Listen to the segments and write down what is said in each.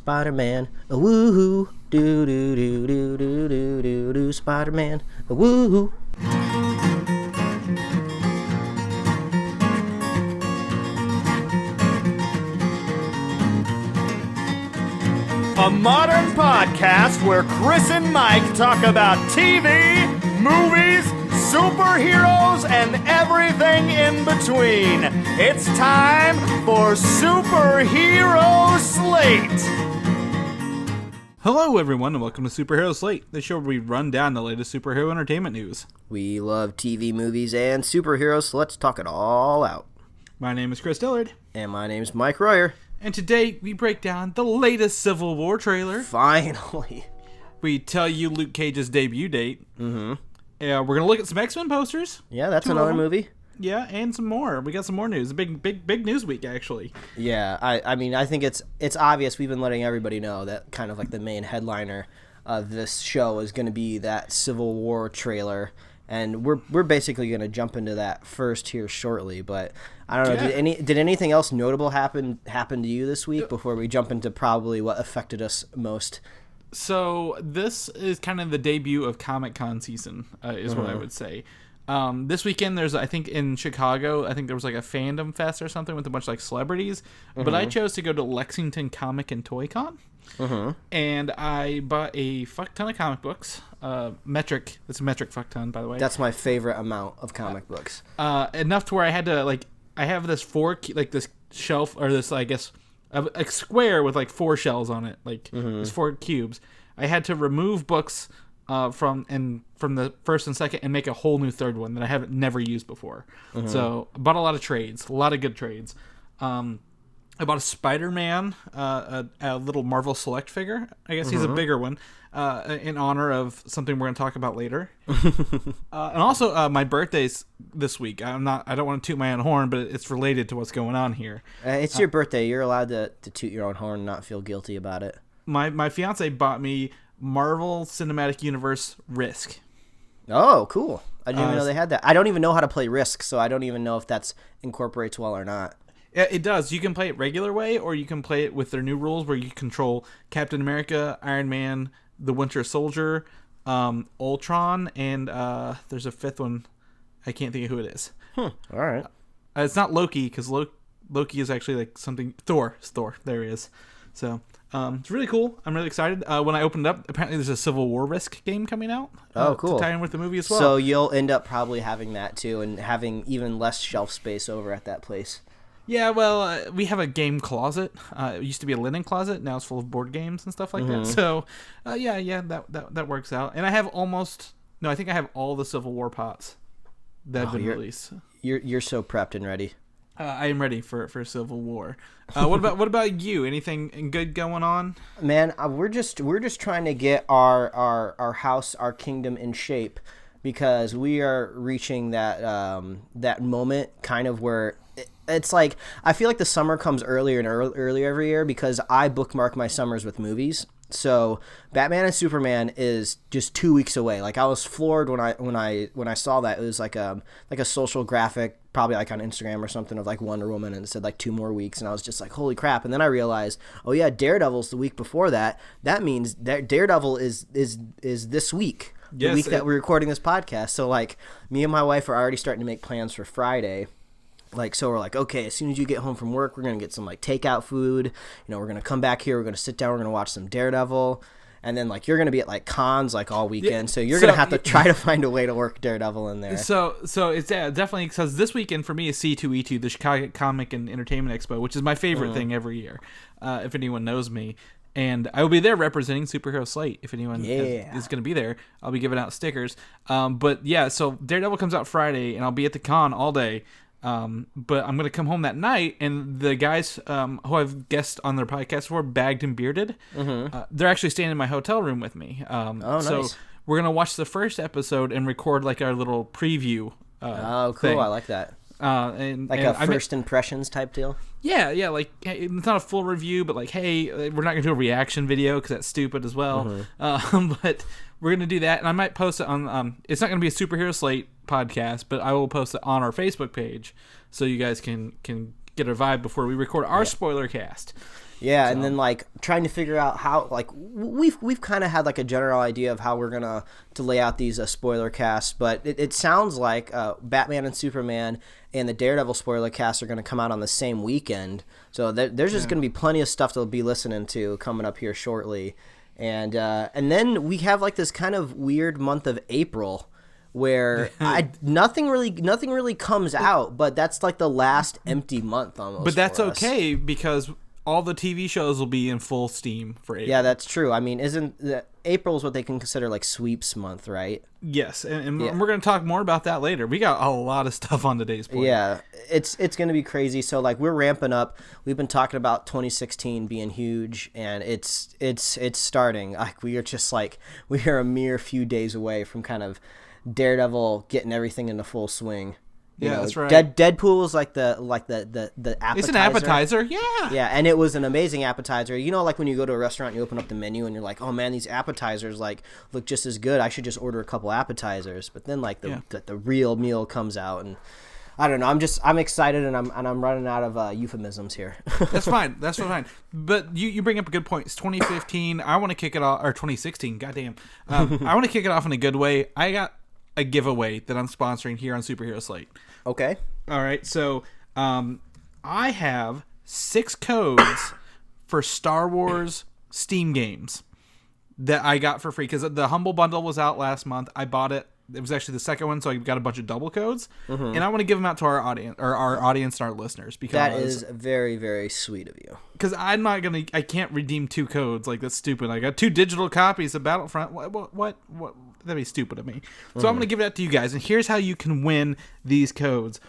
Spider-Man, a woohoo, do do do do do do do do, Spider-Man, a woohoo. A modern podcast where Chris and Mike talk about TV, movies, superheroes, and everything in between. It's time for Superhero Slate. Hello, everyone, and welcome to Superhero Slate, the show where we run down the latest superhero entertainment news. We love TV, movies, and superheroes, so let's talk it all out. My name is Chris Dillard. And my name's Mike Royer. And today, we break down the latest Civil War trailer. Finally. We tell you Luke Cage's debut date. Mm-hmm. We're going to look at some X-Men posters. Yeah, that's another movie. Yeah, and some more. We got some more news. A big news week, actually. Yeah, I mean, I think it's obvious. We've been letting everybody know that kind of like the main headliner of this show is going to be that Civil War trailer. And we're basically going to jump into that first here shortly, but I don't know. Yeah. Did anything else notable happen to you this week before we jump into probably what affected us most? So this is kind of the debut of Comic-Con season, is what I would say. This weekend, I think in Chicago, I think there was like a fandom fest or something with a bunch of like celebrities, but I chose to go to Lexington Comic and Toy Con. And I bought a fuck ton of comic books. Metric. It's a metric fuck ton, by the way. That's my favorite amount of comic books. Enough to where I had to I have this this shelf, or this, I guess, a square with like 4 shells on it, there's 4 cubes. I had to remove books from the first and second and make a whole new third one that I haven't never used before. So I bought a lot of trades, a lot of good trades. I bought a Spider-Man, a little Marvel Select figure. I guess he's a bigger one, in honor of something we're going to talk about later. And also, my birthday's this week. I don't want to toot my own horn, but it's related to what's going on here. It's your birthday. You're allowed to toot your own horn and not feel guilty about it. My fiance bought me Marvel Cinematic Universe Risk. Oh, cool. I didn't even know they had that. I don't even know how to play Risk, so I don't even know if that's incorporates well or not. It does. You can play it regular way, or you can play it with their new rules where you control Captain America, Iron Man, the Winter Soldier, Ultron, and there's a 5th one. I can't think of who it is. All right. It's not Loki, because Loki is actually like something... Thor. It's Thor. There he is. So, it's really cool. I'm really excited. When I opened up, apparently there's a Civil War Risk game coming out. Oh, cool. To tie in with the movie as well. So you'll end up probably having that too, and having even less shelf space over at that place. Yeah, well, we have a game closet. It used to be a linen closet. Now it's full of board games and stuff like that. So, that works out. And I have I think I have all the Civil War pots that have been released. You're so prepped and ready. I am ready for Civil War. What about you? Anything good going on? Man, we're just trying to get our house, our kingdom in shape, because we are reaching that moment kind of where it's like I feel like the summer comes earlier and earlier every year because I bookmark my summers with movies. So Batman and Superman is just 2 weeks away. Like I was floored when I saw that. It was like a social graphic, probably like on Instagram or something, of like Wonder Woman, and it said like 2 more weeks, and I was just like, holy crap. And then I realized, oh yeah, Daredevil's the week before that. That means that Daredevil is this week. The week that we're recording this podcast. So like me and my wife are already starting to make plans for Friday. So we're like, okay, as soon as you get home from work, we're going to get some like takeout food. We're going to come back here. We're going to sit down. We're going to watch some Daredevil. And then like you're going to be at like cons like all weekend. So you're going to have to try to find a way to work Daredevil in there. So it's definitely, because this weekend for me is C2E2, the Chicago Comic and Entertainment Expo, which is my favorite thing every year, if anyone knows me. And I will be there representing Superhero Slate. If anyone is going to be there, I'll be giving out stickers. But yeah, so Daredevil comes out Friday, and I'll be at the con all day. But I'm going to come home that night, and the guys who I've guessed on their podcast before, Bagged and Bearded, they're actually staying in my hotel room with me. Nice. So we're going to watch the first episode and record like our little preview cool. thing. I like that. And a first impressions type deal? Yeah, like it's not a full review, but like, hey, we're not going to do a reaction video because that's stupid as well. But we're going to do that, and I might post it on, it's not going to be a Superhero Slate podcast, but I will post it on our Facebook page so you guys can get a vibe before we record our spoiler cast. Yeah, and then like trying to figure out how like we've kind of had like a general idea of how we're gonna to lay out these spoiler casts, but it sounds like Batman and Superman and the Daredevil spoiler cast are gonna come out on the same weekend, so there's just gonna be plenty of stuff to be listening to coming up here shortly, and then we have like this kind of weird month of April where nothing really comes out, but that's like the last empty month almost. But that's for us. okay because all the TV shows will be in full steam for April. Yeah, that's true. I mean, April is what they can consider like sweeps month, right? Yes, and we're going to talk more about that later. We got a lot of stuff on today's point. Yeah, it's going to be crazy. So like we're ramping up. We've been talking about 2016 being huge, and it's starting. Like we are a mere few days away from kind of Daredevil getting everything into full swing. You know, that's right. Deadpool is like the appetizer. It's an appetizer, yeah. Yeah, and it was an amazing appetizer. You know, like when you go to a restaurant, and you open up the menu, and you're like, "Oh man, these appetizers like look just as good. I should just order a couple appetizers." But then like the real meal comes out, and I don't know. I'm excited, and I'm running out of euphemisms here. That's fine. That's fine. But you bring up a good point. It's 2015. I want to kick it off, or 2016. Goddamn. I want to kick it off in a good way. I got a giveaway that I'm sponsoring here on Superhero Slate. Okay. All right. So I have 6 codes for Star Wars Steam games that I got for free because the Humble Bundle was out last month. I bought it. It was actually the second one, so I got a bunch of double codes, and I want to give them out to our audience and our listeners because that is very, very sweet of you. Because I can't redeem 2 codes. Like that's stupid. I got 2 digital copies of Battlefront. What? That'd be stupid of me. So I'm gonna give it out to you guys, and here's how you can win these codes.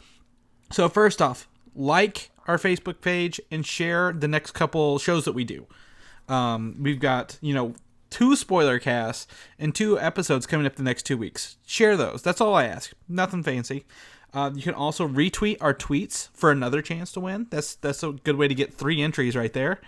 So first off, like our Facebook page and share the next couple shows that we do. We've got 2 spoiler casts and 2 episodes coming up the next 2 weeks. Share those. That's all I ask. Nothing fancy. You can also retweet our tweets for another chance to win. That's a good way to get 3 entries right there.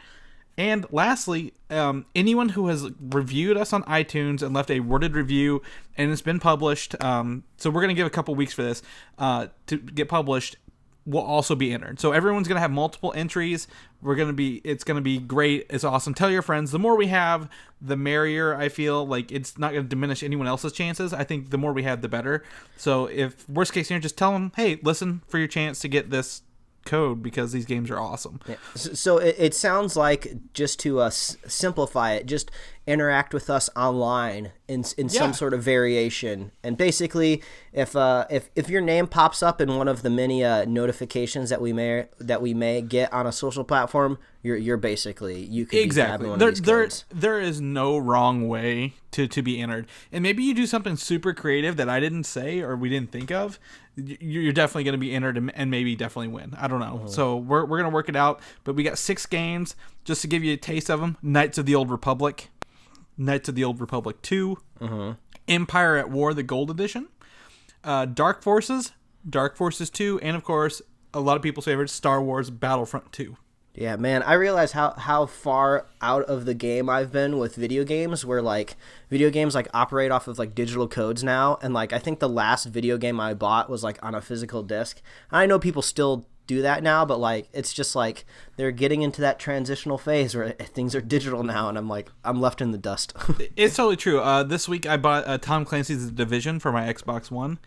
And lastly, anyone who has reviewed us on iTunes and left a worded review and it's been published, so we're going to give a couple weeks for this to get published, will also be entered. So everyone's going to have multiple entries. It's going to be great. It's awesome. Tell your friends. The more we have, the merrier. I feel like it's not going to diminish anyone else's chances. I think the more we have, the better. So if worst case scenario, just tell them, hey, listen for your chance to get this code because these games are awesome. Yeah. So it sounds like, just to simplify it, just interact with us online in some sort of variation. And basically, if your name pops up in one of the many notifications that we may get on a social platform, you're basically, you could exactly be one of these codes. There is no wrong way to be entered. And maybe you do something super creative that I didn't say or we didn't think of. You're definitely going to be entered and maybe definitely win. I don't know. So we're going to work it out. But we got 6 games just to give you a taste of them. Knights of the Old Republic, Knights of the Old Republic 2, Empire at War, the Gold Edition, Dark Forces 2, and of course, a lot of people's favorites, Star Wars Battlefront 2. Yeah, man, I realize how far out of the game I've been with video games, where like video games like operate off of like digital codes now, and like I think the last video game I bought was like on a physical disc. I know people still do that now, but like it's just like they're getting into that transitional phase where things are digital now, and I'm left in the dust. It's totally true. This week I bought Tom Clancy's The Division for my Xbox One.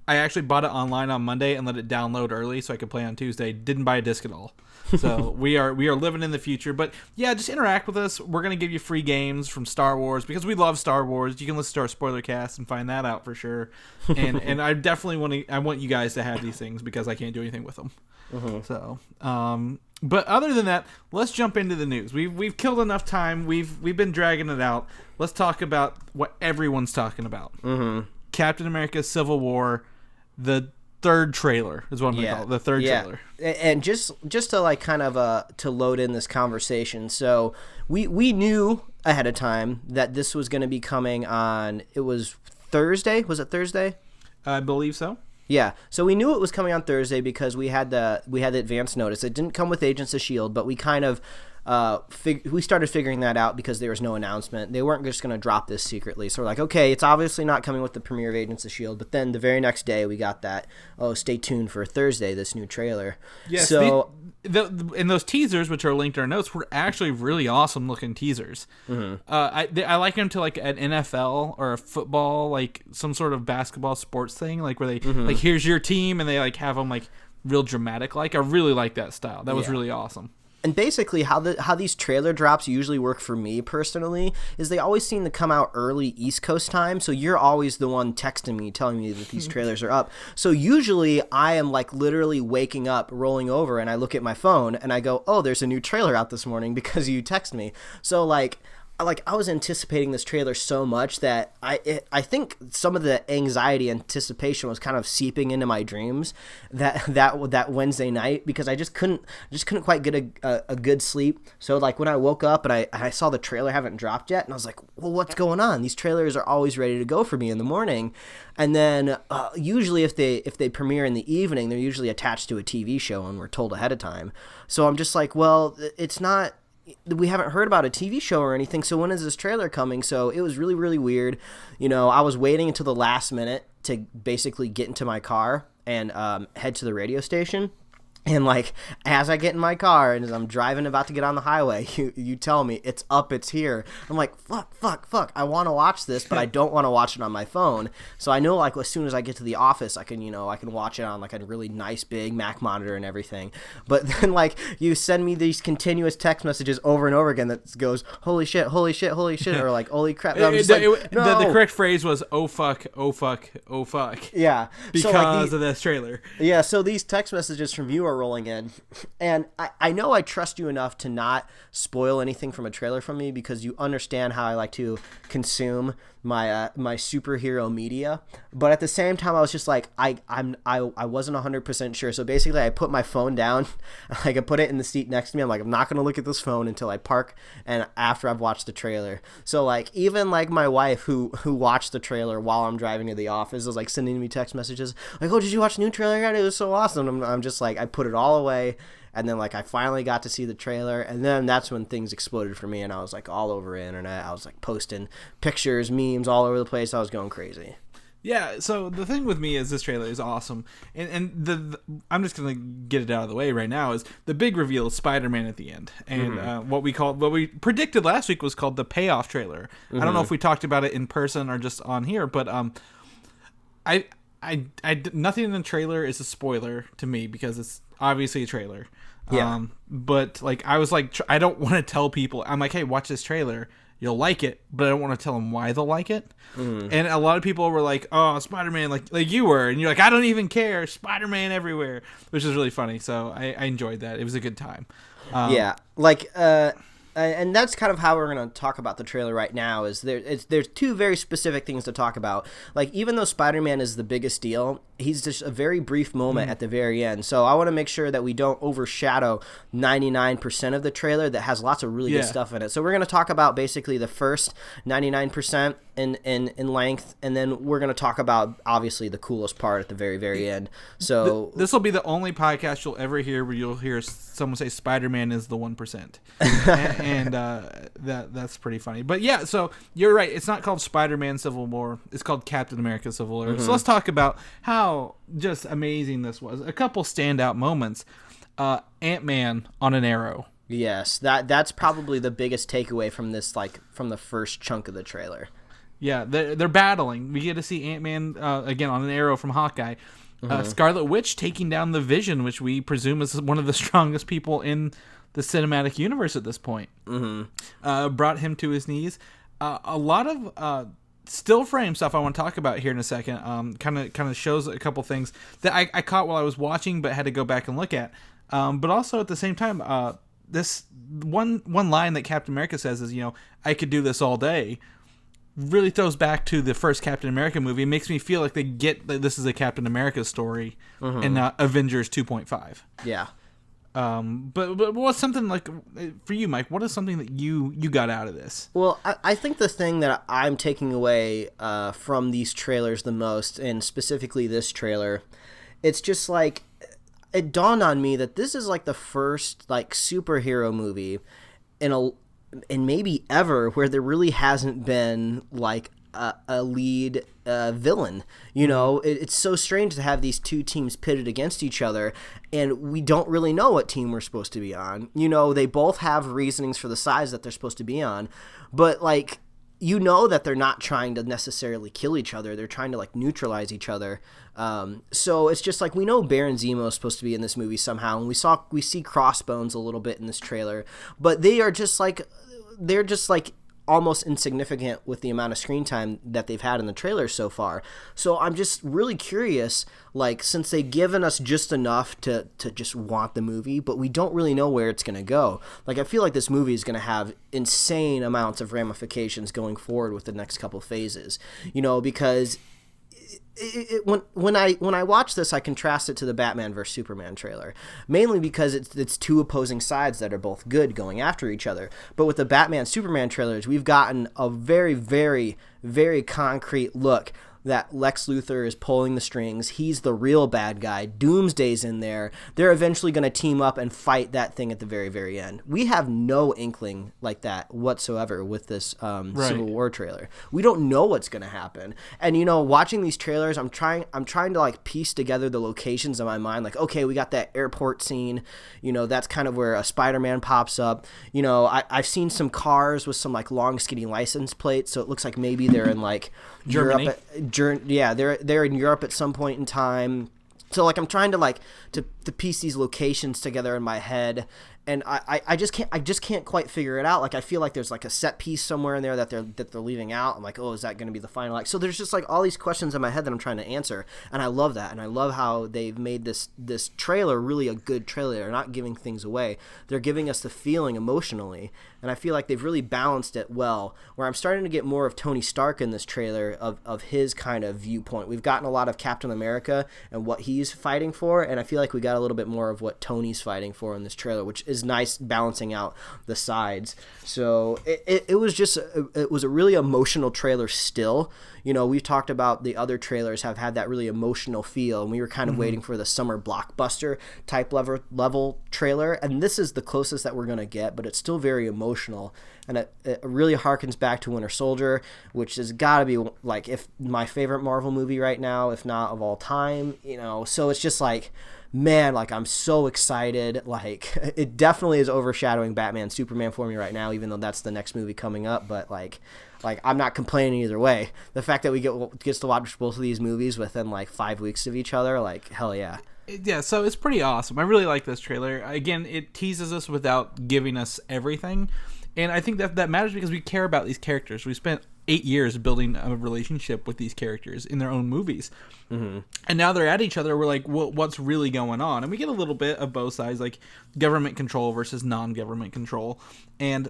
I actually bought it online on Monday and let it download early so I could play on Tuesday. Didn't buy a disc at all. So we are living in the future. But yeah, just interact with us. We're gonna give you free games from Star Wars because we love Star Wars. You can listen to our spoiler cast and find that out for sure. And I definitely want you guys to have these things because I can't do anything with them. So but other than that, let's jump into the news. We've killed enough time. We've been dragging it out. Let's talk about what everyone's talking about. Captain America: Civil War, the third trailer is what I'm gonna call it. The third trailer. And just to like kind of to load in this conversation. So we knew ahead of time that this was going to be coming on. It was Thursday. Was it Thursday? I believe so. Yeah. So we knew it was coming on Thursday because we had the advance notice. It didn't come with Agents of S.H.I.E.L.D., but we kind of we started figuring that out because there was no announcement. They weren't just going to drop this secretly. So we're like, okay, it's obviously not coming with the premiere of Agents of S.H.I.E.L.D. But then the very next day we got that, stay tuned for Thursday, this new trailer. Yes, so and those teasers, which are linked in our notes, were actually really awesome looking teasers. I like them to like an NFL or a football, like some sort of basketball sports thing, like where they like, here's your team, and they like have them like real dramatic. Like I really like that style. That was really awesome. And basically how these trailer drops usually work for me personally is they always seem to come out early East Coast time. So you're always the one texting me, telling me that these trailers are up. So usually I am like literally waking up, rolling over, and I look at my phone and I go, oh, there's a new trailer out this morning because you text me. So like I was anticipating this trailer so much that I think some of the anxiety anticipation was kind of seeping into my dreams that Wednesday night, because I just couldn't quite get a good sleep. So like when I woke up and I saw the trailer haven't dropped yet, and I was like, well, what's going on? These trailers are always ready to go for me in the morning. And then usually if they premiere in the evening, they're usually attached to a TV show and we're told ahead of time. So I'm just like, well, it's not, we haven't heard about a TV show or anything, so when is this trailer coming? So it was really, really weird. I was waiting until the last minute to basically get into my car and head to the radio station. And like as I get in my car and as I'm driving about to get on the highway, you tell me it's up, it's here. I'm like, fuck. I want to watch this, but I don't want to watch it on my phone. So I know like as soon as I get to the office, I can watch it on like a really nice big Mac monitor and everything. But then like you send me these continuous text messages over and over again that goes, holy shit, or like, holy crap. I'm just no. The correct phrase was, oh fuck. Yeah. Because of this trailer. Yeah. So these text messages from you are rolling in, and I know I trust you enough to not spoil anything from a trailer from me, because you understand how I like to consume my superhero media. But at the same time, I was just like, I wasn't 100% sure. So basically I put my phone down, like I put it in the seat next to me. I'm like, I'm not going to look at this phone until I park and after I've watched the trailer. So like even like my wife who watched the trailer while I'm driving to the office was like sending me text messages like, oh, did you watch the new trailer yet? It was so awesome. I'm just like, I put it all away. And then like I finally got to see the trailer, and then that's when things exploded for me, and I was like all over the internet. I was like posting pictures, memes all over the place. I was going crazy. Yeah, so the thing with me is this trailer is awesome, and the I'm just gonna get it out of the way right now. Is the big reveal is Spider-Man at the end, and what we predicted last week was called the payoff trailer. I don't know if we talked about it in person or just on here, but I nothing in the trailer is a spoiler to me because it's obviously a trailer. Yeah. But like I was like, I don't want to tell people. I'm like, hey, watch this trailer. You'll like it, but I don't want to tell them why they'll like it. And a lot of people were like, oh, Spider-Man, like you were. And you're like, I don't even care. Spider-Man everywhere, which is really funny. So I enjoyed that. It was a good time. Yeah. Like, and that's kind of how we're going to talk about the trailer right now. Is there's two very specific things to talk about. Like, even though Spider-Man is the biggest deal, he's just a very brief moment at the very end. So I want to make sure that we don't overshadow 99% of the trailer that has lots of really good stuff in it. So we're going to talk about basically the first 99% in length, and then we're going to talk about obviously the coolest part at the very, very end. So this will be the only podcast you'll ever hear where you'll hear someone say Spider-Man is the 1%. and that's pretty funny. But yeah, so you're right. It's not called Spider-Man Civil War. It's called Captain America Civil War. So let's talk about how just amazing this was. A couple standout moments. Ant-Man on an arrow. Yes, that's probably the biggest takeaway from this, like from the first chunk of the trailer. Yeah, they're battling. We get to see Ant-Man again on an arrow from Hawkeye. Scarlet Witch taking down the Vision, which we presume is one of the strongest people in the cinematic universe at this point. Brought him to his knees. A lot of still frame stuff I want to talk about here in a second. Kind of shows a couple things that I caught while I was watching, but had to go back and look at. But also at the same time, this one line that Captain America says is, I could do this all day, really throws back to the first Captain America movie. It makes me feel like they get that this is a Captain America story and not Avengers 2.5. Yeah. But what's something like for you, Mike? What is something that you got out of this? Well, I think the thing that I'm taking away from these trailers the most, and specifically this trailer, it's just like it dawned on me that this is like the first like superhero movie in a and maybe ever where there really hasn't been like a lead villain. You know, it's so strange to have these two teams pitted against each other, and we don't really know what team we're supposed to be on. You know, they both have reasonings for the sides that they're supposed to be on, but like, you know that they're not trying to necessarily kill each other. They're trying to like neutralize each other. So it's just like, we know Baron Zemo is supposed to be in this movie somehow, and we see Crossbones a little bit in this trailer, but they're just like almost insignificant with the amount of screen time that they've had in the trailer so far. So I'm just really curious, like, since they've given us just enough to just want the movie, but we don't really know where it's going to go. Like, I feel like this movie is going to have insane amounts of ramifications going forward with the next couple phases, you know, because when I watch this, I contrast it to the Batman vs Superman trailer, mainly because it's two opposing sides that are both good going after each other. But with the Batman Superman trailers, we've gotten a very, very, very concrete look that Lex Luthor is pulling the strings. He's the real bad guy. Doomsday's in there. They're eventually going to team up and fight that thing at the very, very end. We have no inkling like that whatsoever with this Civil War trailer. We don't know what's going to happen. And, you know, watching these trailers, I'm trying to like piece together the locations in my mind. Like, okay, we got that airport scene. You know, that's kind of where a Spider-Man pops up. You know, I've seen some cars with some like long skinny license plates, so it looks like maybe they're in like Germany. They're in Europe at some point in time. So like, I'm trying to to piece these locations together in my head, and I just can't quite figure it out. Like, I feel like there's like a set piece somewhere in there that they're leaving out. I'm like, oh, is that going to be the final? Like, so there's just like all these questions in my head that I'm trying to answer, and I love that, and I love how they've made this trailer really a good trailer. They're not giving things away. They're giving us the feeling emotionally, and I feel like they've really balanced it well. Where I'm starting to get more of Tony Stark in this trailer, of his kind of viewpoint. We've gotten a lot of Captain America and what he's fighting for, and I feel like we got a little bit more of what Tony's fighting for in this trailer, which is nice, balancing out the sides. So it was a really emotional trailer still. You know, we've talked about the other trailers have had that really emotional feel, and we were kind of waiting for the summer blockbuster type level trailer, and this is the closest that we're going to get, but it's still very emotional, and it really harkens back to Winter Soldier, which has got to be like, if my favorite Marvel movie right now, if not of all time, you know. So it's just like, man, like, I'm so excited. Like, it definitely is overshadowing Batman Superman for me right now, even though that's the next movie coming up. But like I'm not complaining either way. The fact that we gets to watch both of these movies within like 5 weeks of each other, like, hell yeah. Yeah, so it's pretty awesome. I really like this trailer. Again, it teases us without giving us everything, and I think that matters because we care about these characters. We spent 8 years building a relationship with these characters in their own movies, and now they're at each other. We're like, what's really going on? And we get a little bit of both sides, like government control versus non-government control. And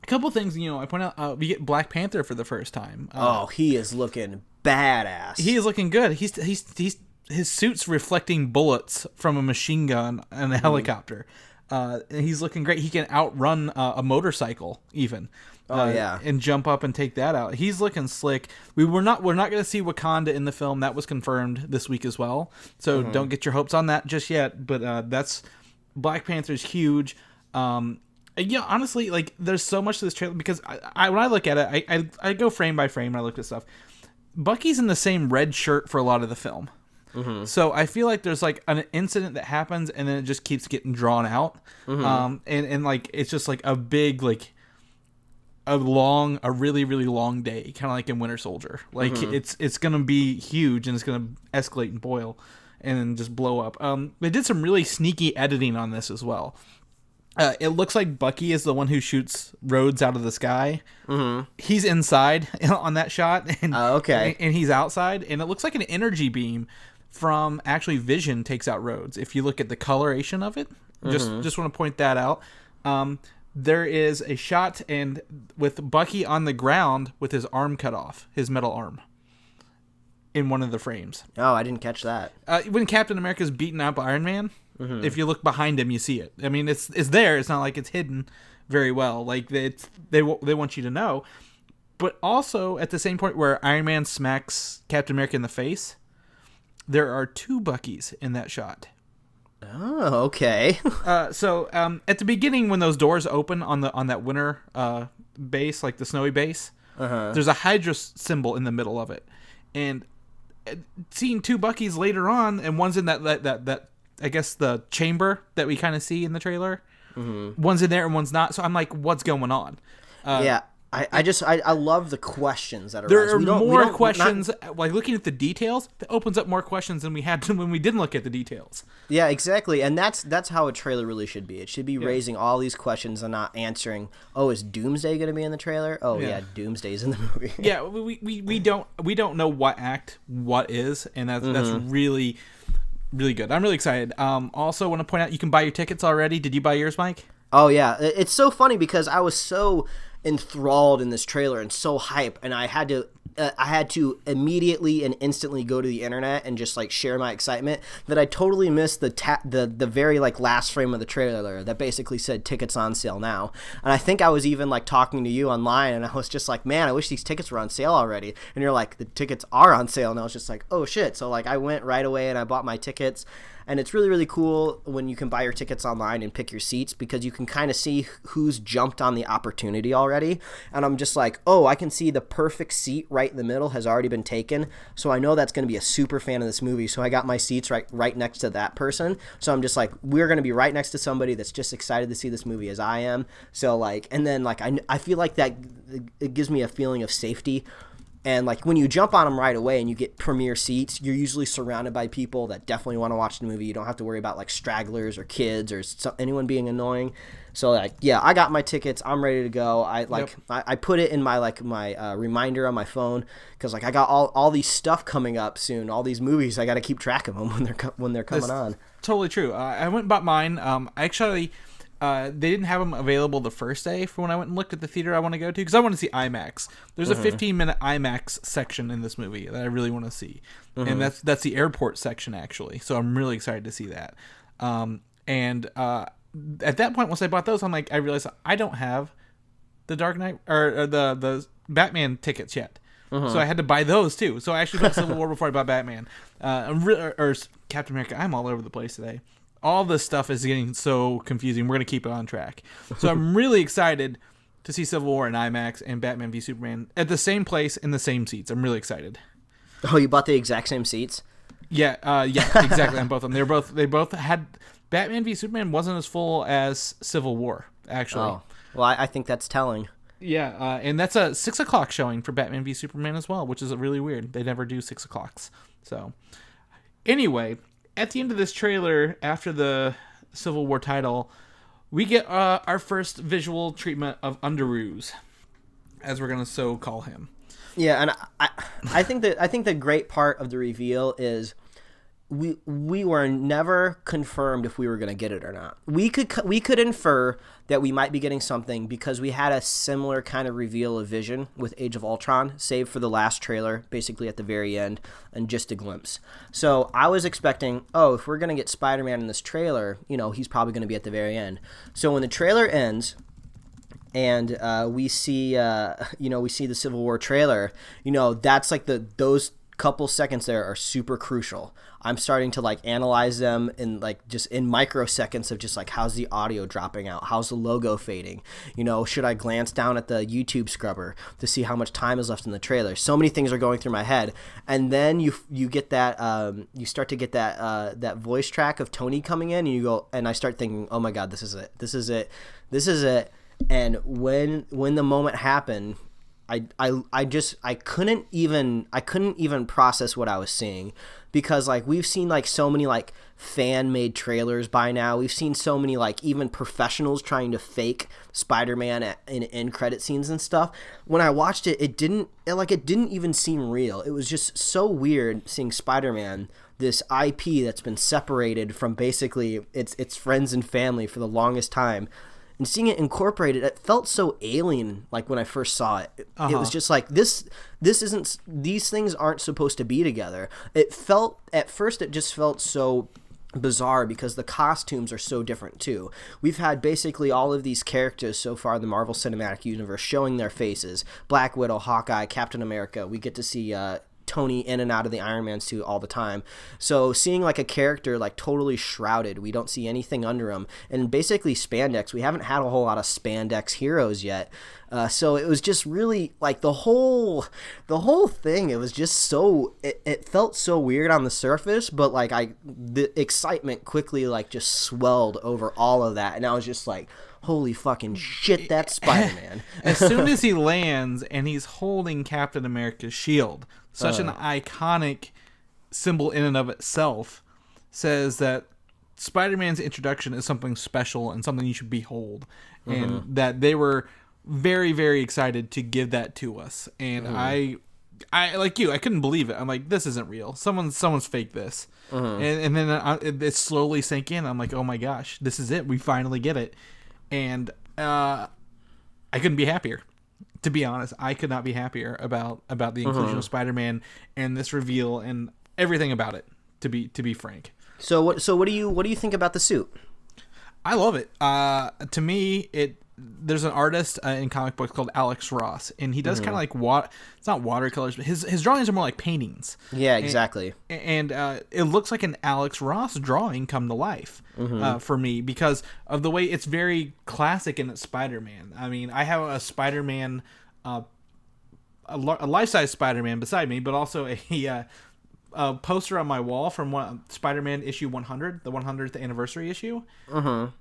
a couple things, you know, I point out, we get Black Panther for the first time. He is looking badass. He is looking good. He's his suit's reflecting bullets from a machine gun and a helicopter. And he's looking great. He can outrun a motorcycle even. And jump up and take that out. He's looking slick. We're not going to see Wakanda in the film. That was confirmed this week as well. So don't get your hopes on that just yet. But that's Black Panther's huge. Yeah, honestly, like, there's so much to this trailer because I when I look at it, I go frame by frame and I look at stuff. Bucky's in the same red shirt for a lot of the film. So I feel like there's like an incident that happens and then it just keeps getting drawn out. And like, it's just like a big, like, a really, really long day, kind of like in Winter Soldier. Like, it's going to be huge and it's going to escalate and boil and then just blow up. They did some really sneaky editing on this as well. It looks like Bucky is the one who shoots Rhodes out of the sky. He's inside on that shot, and and he's outside, and it looks like an energy beam from actually Vision takes out Rhodes. If you look at the coloration of it, just want to point that out. There is a shot and with Bucky on the ground with his arm cut off, his metal arm, in one of the frames. Oh, I didn't catch that. When Captain America's beating up Iron Man. If you look behind him, you see it. I mean, it's there. It's not like it's hidden very well. Like, they want you to know. But also, at the same point where Iron Man smacks Captain America in the face, there are two Buckys in that shot. Oh, okay. So at the beginning, when those doors open on that winter base, like the snowy base, there's a Hydra symbol in the middle of it, and seeing two Buckies later on, and one's in that I guess the chamber that we kind of see in the trailer. One's in there and one's not. So I'm like, what's going on? Yeah. I love the questions that arise. There are more questions. Like looking at the details, that opens up more questions than we had when we didn't look at the details. Yeah, exactly, and that's how a trailer really should be. It should be raising all these questions and not answering. Oh, is Doomsday going to be in the trailer? Oh, yeah, Doomsday's in the movie. Yeah, we don't know what act what is, and that's really really good. I'm really excited. Also, want to point out you can buy your tickets already. Did you buy yours, Mike? Oh yeah, it's so funny because I was so enthralled in this trailer and so hype, and I had to immediately and instantly go to the internet and just like share my excitement that I totally missed the very like last frame of the trailer that basically said tickets on sale now. And I think I was even like talking to you online, and I was just like, man, I wish these tickets were on sale already. And you're like, the tickets are on sale, and I was just like, oh shit. So like I went right away and I bought my tickets. And it's really, really cool when you can buy your tickets online and pick your seats because you can kind of see who's jumped on the opportunity already. And I'm just like, oh, I can see the perfect seat right in the middle has already been taken. So I know that's going to be a super fan of this movie. So I got my seats right next to that person. So I'm just like, we're going to be right next to somebody that's just excited to see this movie as I am. So like, and then like, I feel like that it gives me a feeling of safety. And like when you jump on them right away and you get premiere seats, you're usually surrounded by people that definitely want to watch the movie. You don't have to worry about like stragglers or kids or anyone being annoying. So like, yeah, I got my tickets. I'm ready to go. I put it in my reminder on my phone because like I got all these stuff coming up soon. All these movies, I got to keep track of them when they're coming on. Totally true. I went and bought mine. Actually. They didn't have them available the first day for when I went and looked at the theater I want to go to because I want to see IMAX. There's a 15-minute IMAX section in this movie that I really want to see, and that's the airport section actually. So I'm really excited to see that. And at that point, once I bought those, I'm like, I realized I don't have the Dark Knight or the Batman tickets yet. So I had to buy those too. So I actually bought Civil War before I bought Batman. Or Captain America. I'm all over the place today. All this stuff is getting so confusing. We're going to keep it on track. So I'm really excited to see Civil War in IMAX and Batman v Superman at the same place in the same seats. I'm really excited. Oh, you bought the exact same seats? Yeah, exactly. On both of them. They both had Batman v Superman wasn't as full as Civil War, actually. Oh, well, I think that's telling. Yeah, and that's a 6:00 showing for Batman v Superman as well, which is really weird. They never do 6:00. So, anyway, at the end of this trailer, after the Civil War title, we get our first visual treatment of Underoos, as we're gonna so call him. Yeah, and I think the great part of the reveal is we were never confirmed if we were going to get it or not. We could infer that we might be getting something because we had a similar kind of reveal of Vision with Age of Ultron, save for the last trailer, basically at the very end, and just a glimpse. So I was expecting, if we're going to get Spider-Man in this trailer, he's probably going to be at the very end. So when the trailer ends and we see the Civil War trailer, that's like those couple seconds there are super crucial. I'm starting to analyze them in just in microseconds of just how's the audio dropping out, how's the logo fading, should I glance down at the YouTube scrubber to see how much time is left in the trailer. So many things are going through my head, and then you get that you start to get that voice track of Tony coming in, and I start thinking, oh my god, this is it. And when the moment happened, I couldn't even process what I was seeing, because we've seen so many fan made trailers by now. We've seen so many even professionals trying to fake Spider-Man in end credit scenes and stuff. When I watched it, it didn't even seem real. It was just so weird seeing Spider-Man, this IP that's been separated from basically its friends and family for the longest time, and seeing it incorporated, it felt so alien. When I first saw it, it was just this isn't, these things aren't supposed to be together. It felt, at first it just felt so bizarre because the costumes are so different too. We've had basically all of these characters so far in the Marvel Cinematic Universe showing their faces: Black Widow, Hawkeye, Captain America. We get to see Tony in and out of the Iron Man suit all the time. So seeing like a character like totally shrouded, we don't see anything under him, and basically spandex. We haven't had a whole lot of spandex heroes yet. So it was just really like the whole thing. It was just so it felt so weird on the surface, but like the excitement quickly like just swelled over all of that, and I was just like, holy fucking shit, that's Spider-Man. As soon as he lands and he's holding Captain America's shield, such an iconic symbol in and of itself, says that Spider-Man's introduction is something special and something you should behold, and that they were very, very excited to give that to us. And I like you, I couldn't believe it. I'm like, this isn't real. Someone's faked this. And then it slowly sank in. I'm like, oh my gosh, this is it. We finally get it. And I couldn't be happier. To be honest, I could not be happier about the inclusion of Spider-Man and this reveal and everything about it. To be frank. So what do you think about the suit? I love it. To me, there's an artist in comic books called Alex Ross, and he does kind of like it's not watercolors, but his drawings are more like paintings. Yeah, exactly. And it looks like an Alex Ross drawing come to life for me, because of the way it's very classic in its Spider-Man. I mean, I have a Spider-Man, a life-size Spider-Man beside me, but also a poster on my wall from Spider-Man issue 100, the 100th anniversary issue.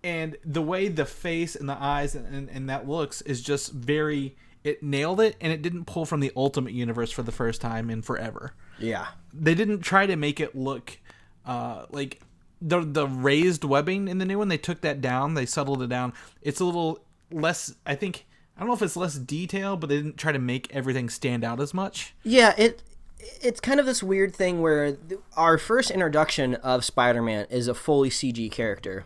And the way the face and the eyes and that looks is just very, it nailed it, and it didn't pull from the Ultimate Universe for the first time in forever. Yeah. They didn't try to make it look like the raised webbing in the new one. They took that down. They settled it down. It's a little less, I don't know if it's less detail, but they didn't try to make everything stand out as much. Yeah, it's kind of this weird thing where our first introduction of Spider-Man is a fully CG character,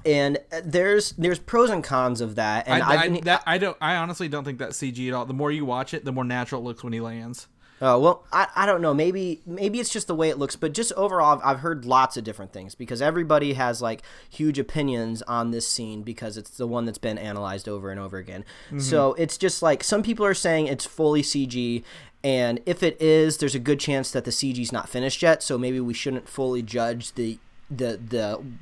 and there's pros and cons of that. And I honestly don't think that's CG at all. The more you watch it, the more natural it looks when he lands. Oh, well, I don't know. Maybe it's just the way it looks, but just overall, I've heard lots of different things because everybody has like huge opinions on this scene because it's the one that's been analyzed over and over again. So it's just like some people are saying it's fully CG, and if it is, there's a good chance that the CG's not finished yet. So maybe we shouldn't fully judge the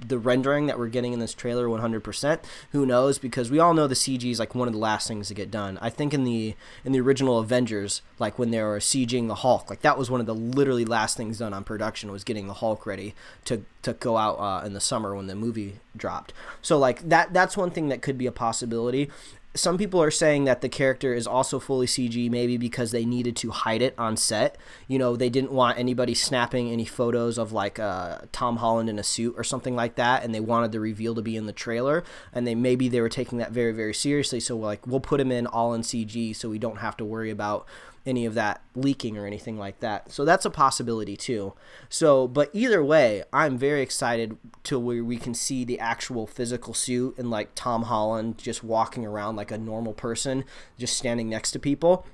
rendering that we're getting in this trailer 100%. Who knows? Because we all know the CG is like one of the last things to get done. I think in the original Avengers, like when they were CGing the Hulk, like that was one of the literally last things done on production, was getting the Hulk ready to go out in the summer when the movie dropped. So like that's one thing that could be a possibility. Some people are saying that the character is also fully CG, maybe because they needed to hide it on set. You know, they didn't want anybody snapping any photos of like Tom Holland in a suit or something like that, and they wanted the reveal to be in the trailer, and maybe they were taking that very, very seriously. So like, we'll put him in all in CG so we don't have to worry about any of that leaking or anything like that. So that's a possibility too. So, but either way, I'm very excited to where we can see the actual physical suit and like Tom Holland just walking around like a normal person, just standing next to people.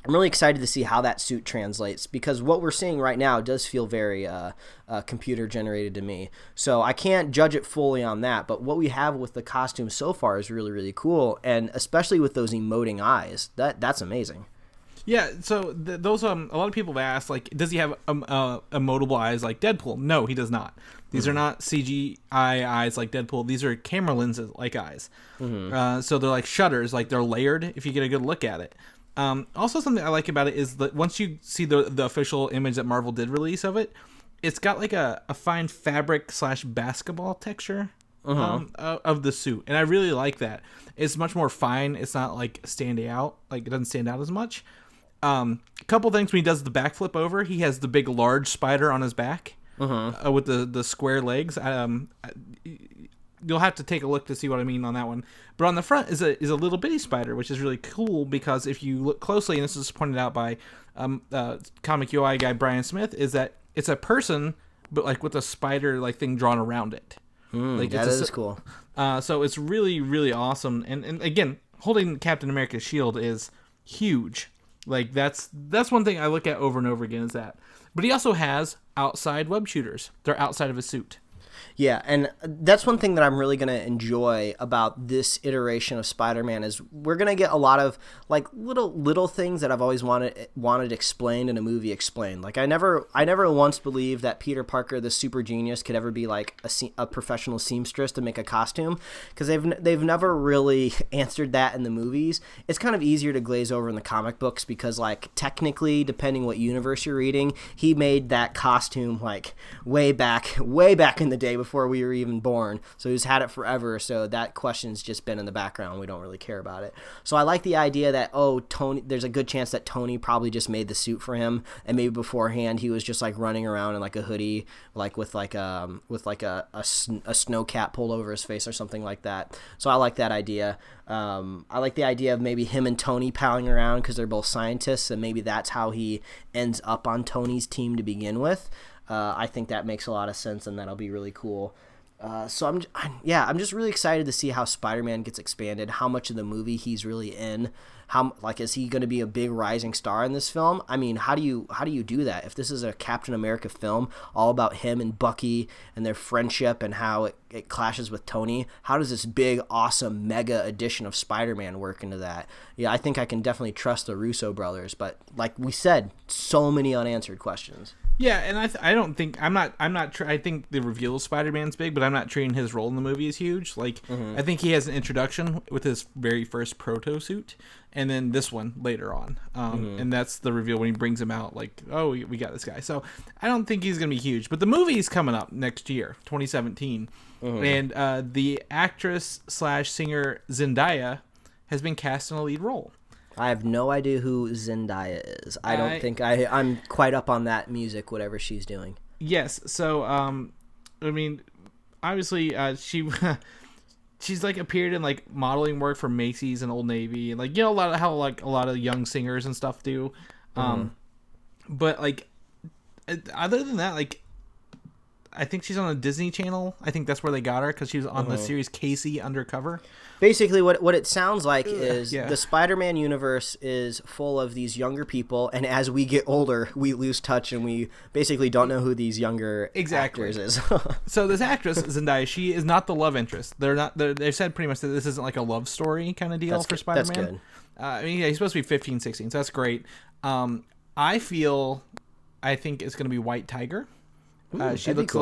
I'm really excited to see how that suit translates, because what we're seeing right now does feel very computer generated to me. So I can't judge it fully on that, but what we have with the costume so far is really, really cool. And especially with those emoting eyes, that's amazing. Yeah, so those a lot of people have asked, like, does he have emotable eyes like Deadpool? No, he does not. These are not CGI eyes like Deadpool. These are camera lenses like eyes. So they're like shutters, like they're layered if you get a good look at it. Also, something I like about it is that once you see the official image that Marvel did release of it, it's got like a fine fabric / basketball texture of the suit, and I really like that. It's much more fine. It's not like standing out, like it doesn't stand out as much. A couple things when he does the backflip over, he has the big large spider on his back with the square legs. You'll have to take a look to see what I mean on that one. But on the front is a little bitty spider, which is really cool because if you look closely, and this is pointed out by comic UI guy Brian Smith, is that it's a person but like with a spider like thing drawn around it. Like that is cool. So it's really, really awesome. And again, holding Captain America's shield is huge. Like that's one thing I look at over and over again is that. But he also has outside web shooters. They're outside of his suit. Yeah, and that's one thing that I'm really going to enjoy about this iteration of Spider-Man is we're going to get a lot of like little things that I've always wanted explained in a movie explained. Like I never once believed that Peter Parker, the super genius, could ever be like a professional seamstress to make a costume, because they've never really answered that in the movies. It's kind of easier to glaze over in the comic books because like technically, depending what universe you're reading, he made that costume like way back in the day before we were even born. So he's had it forever. So that question's just been in the background. We don't really care about it. So I like the idea that, Tony, there's a good chance that Tony probably just made the suit for him, and maybe beforehand he was just like running around in like a hoodie, like with a snow cap pulled over his face or something like that. So I like that idea. I like the idea of maybe him and Tony palling around because they're both scientists, and maybe that's how he ends up on Tony's team to begin with. I think that makes a lot of sense, and that'll be really cool. So I'm just really excited to see how Spider-Man gets expanded, how much of the movie he's really in. How, like, is he going to be a big rising star in this film? I mean, how do you do that? If this is a Captain America film all about him and Bucky and their friendship and how it clashes with Tony, how does this big, awesome, mega edition of Spider-Man work into that? Yeah, I think I can definitely trust the Russo brothers, but like we said, so many unanswered questions. Yeah, and I don't think I think the reveal of Spider-Man's big, but I'm not treating his role in the movie as huge. Like, I think he has an introduction with his very first proto suit, and then this one later on, and that's the reveal when he brings him out. Like, oh, we got this guy. So I don't think he's gonna be huge, but the movie's coming up next year, 2017, and the actress / singer Zendaya has been cast in a lead role. I have no idea who Zendaya is. I don't think I'm quite up on that music, whatever she's doing. Yes, so I mean, obviously she's like appeared in like modeling work for Macy's and Old Navy, and like, you know, a lot of young singers and stuff do. But like other than that, like, I think she's on a Disney Channel. I think that's where they got her, because she was on the series Casey Undercover. Basically, what it sounds like is the Spider-Man universe is full of these younger people, and as we get older, we lose touch, and we basically don't know who these younger actors is. So this actress, Zendaya, she is not the love interest. They've said pretty much that this isn't like a love story kind of deal for Spider-Man. That's good. I mean, yeah, he's supposed to be 15, 16, so that's great. I think it's going to be White Tiger. She looks